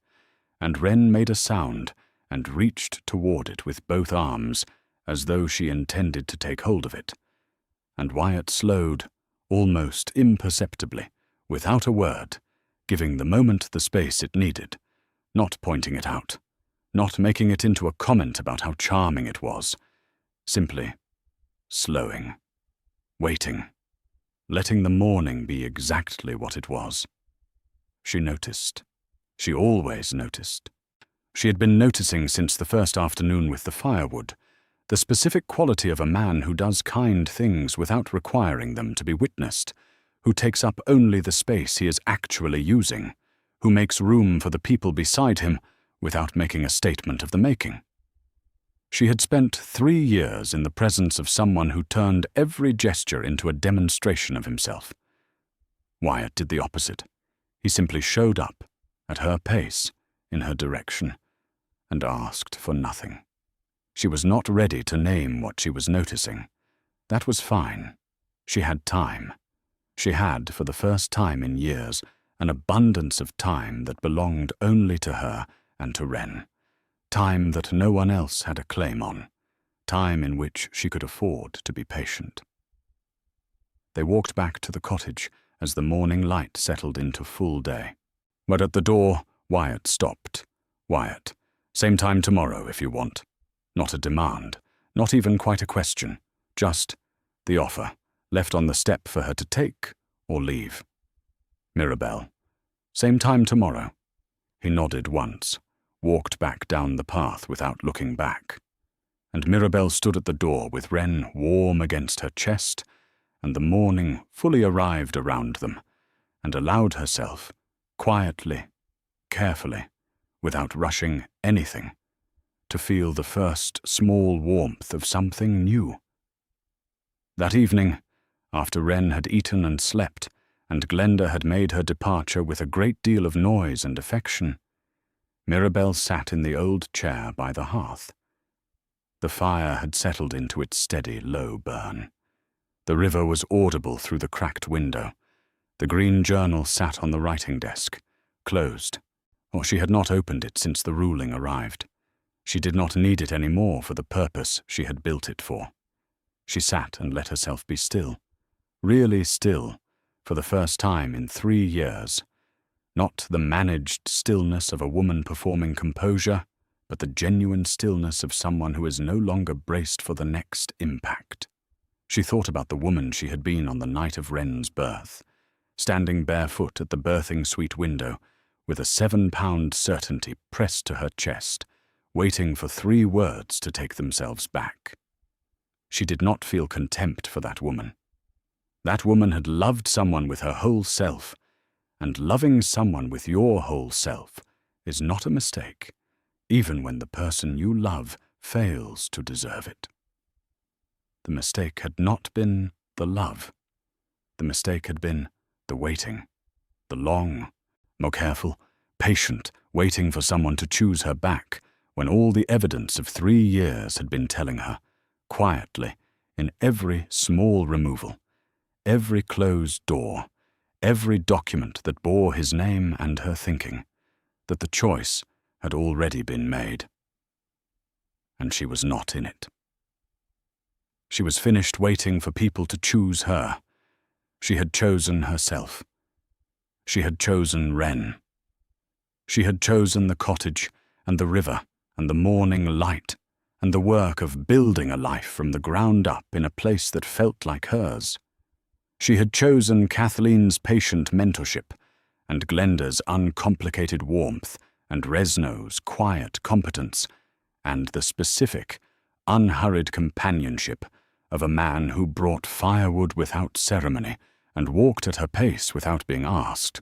and Wren made a sound and reached toward it with both arms, as though she intended to take hold of it. And Wyatt slowed, almost imperceptibly, without a word, giving the moment the space it needed, not pointing it out, not making it into a comment about how charming it was, simply slowing, waiting, letting the morning be exactly what it was. She noticed. She always noticed. She had been noticing since the first afternoon with the firewood, the specific quality of a man who does kind things without requiring them to be witnessed, who takes up only the space he is actually using, who makes room for the people beside him without making a statement of the making. She had spent 3 years in the presence of someone who turned every gesture into a demonstration of himself. Wyatt did the opposite. He simply showed up, at her pace, in her direction, and asked for nothing. She was not ready to name what she was noticing. That was fine. She had time. She had, for the first time in years, an abundance of time that belonged only to her and to Wren. Time that no one else had a claim on. Time in which she could afford to be patient. They walked back to the cottage as the morning light settled into full day. But at the door, Wyatt stopped. Wyatt, same time tomorrow if you want. Not a demand, not even quite a question, just the offer, left on the step for her to take or leave. Mirabel, same time tomorrow. He nodded once, walked back down the path without looking back. And Mirabel stood at the door with Wren warm against her chest, and the morning fully arrived around them, and allowed herself, quietly, carefully, without rushing anything, to feel the first small warmth of something new. That evening, after Wren had eaten and slept, and Glenda had made her departure with a great deal of noise and affection, Mirabel sat in the old chair by the hearth. The fire had settled into its steady, low burn. The river was audible through the cracked window. The green journal sat on the writing desk, closed, or she had not opened it since the ruling arrived. She did not need it any more for the purpose she had built it for. She sat and let herself be still, really still, for the first time in 3 years. Not the managed stillness of a woman performing composure, but the genuine stillness of someone who is no longer braced for the next impact. She thought about the woman she had been on the night of Wren's birth, standing barefoot at the birthing suite window, with a 7-pound certainty pressed to her chest, waiting for 3 words to take themselves back. She did not feel contempt for that woman. That woman had loved someone with her whole self, and loving someone with your whole self is not a mistake, even when the person you love fails to deserve it. The mistake had not been the love. The mistake had been the waiting, the long, more careful, patient waiting for someone to choose her back when all the evidence of 3 years had been telling her, quietly, in every small removal, every closed door, every document that bore his name and her thinking, that the choice had already been made. And she was not in it. She was finished waiting for people to choose her. She had chosen herself. She had chosen Wren. She had chosen the cottage and the river and the morning light and the work of building a life from the ground up in a place that felt like hers. She had chosen Kathleen's patient mentorship and Glenda's uncomplicated warmth and Resno's quiet competence and the specific, unhurried companionship of a man who brought firewood without ceremony and walked at her pace without being asked.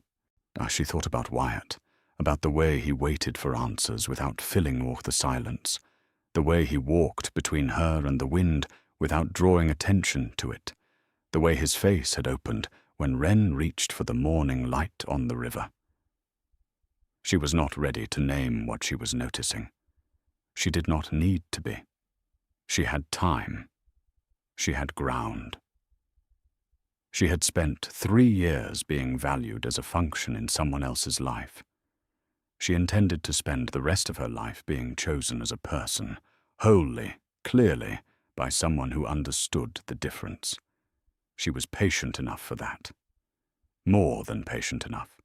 She thought about Wyatt, about the way he waited for answers without filling all the silence, the way he walked between her and the wind without drawing attention to it, the way his face had opened when Wren reached for the morning light on the river. She was not ready to name what she was noticing. She did not need to be. She had time. She had ground. She had spent 3 years being valued as a function in someone else's life. She intended to spend the rest of her life being chosen as a person, wholly, clearly, by someone who understood the difference. She was patient enough for that. More than patient enough.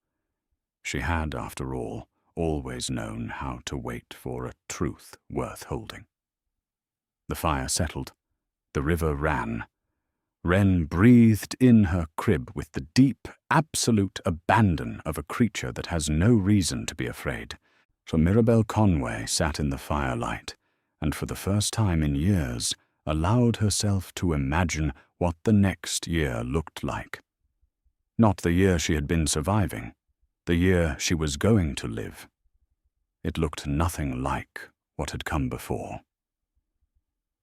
She had, after all, always known how to wait for a truth worth holding. The fire settled. The river ran. Wren breathed in her crib with the deep, absolute abandon of a creature that has no reason to be afraid. So Mirabel Conway sat in the firelight, and for the first time in years allowed herself to imagine what the next year looked like. Not the year she had been surviving, the year she was going to live. It looked nothing like what had come before.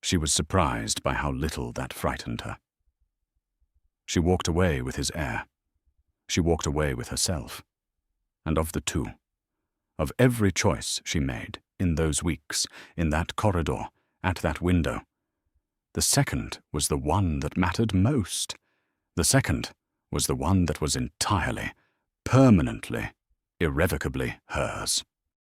She was surprised by how little that frightened her. She walked away with his heir. She walked away with herself. And of the two, of every choice she made in those weeks, in that corridor, at that window, the second was the one that mattered most. The second was the one that was entirely, permanently, irrevocably hers.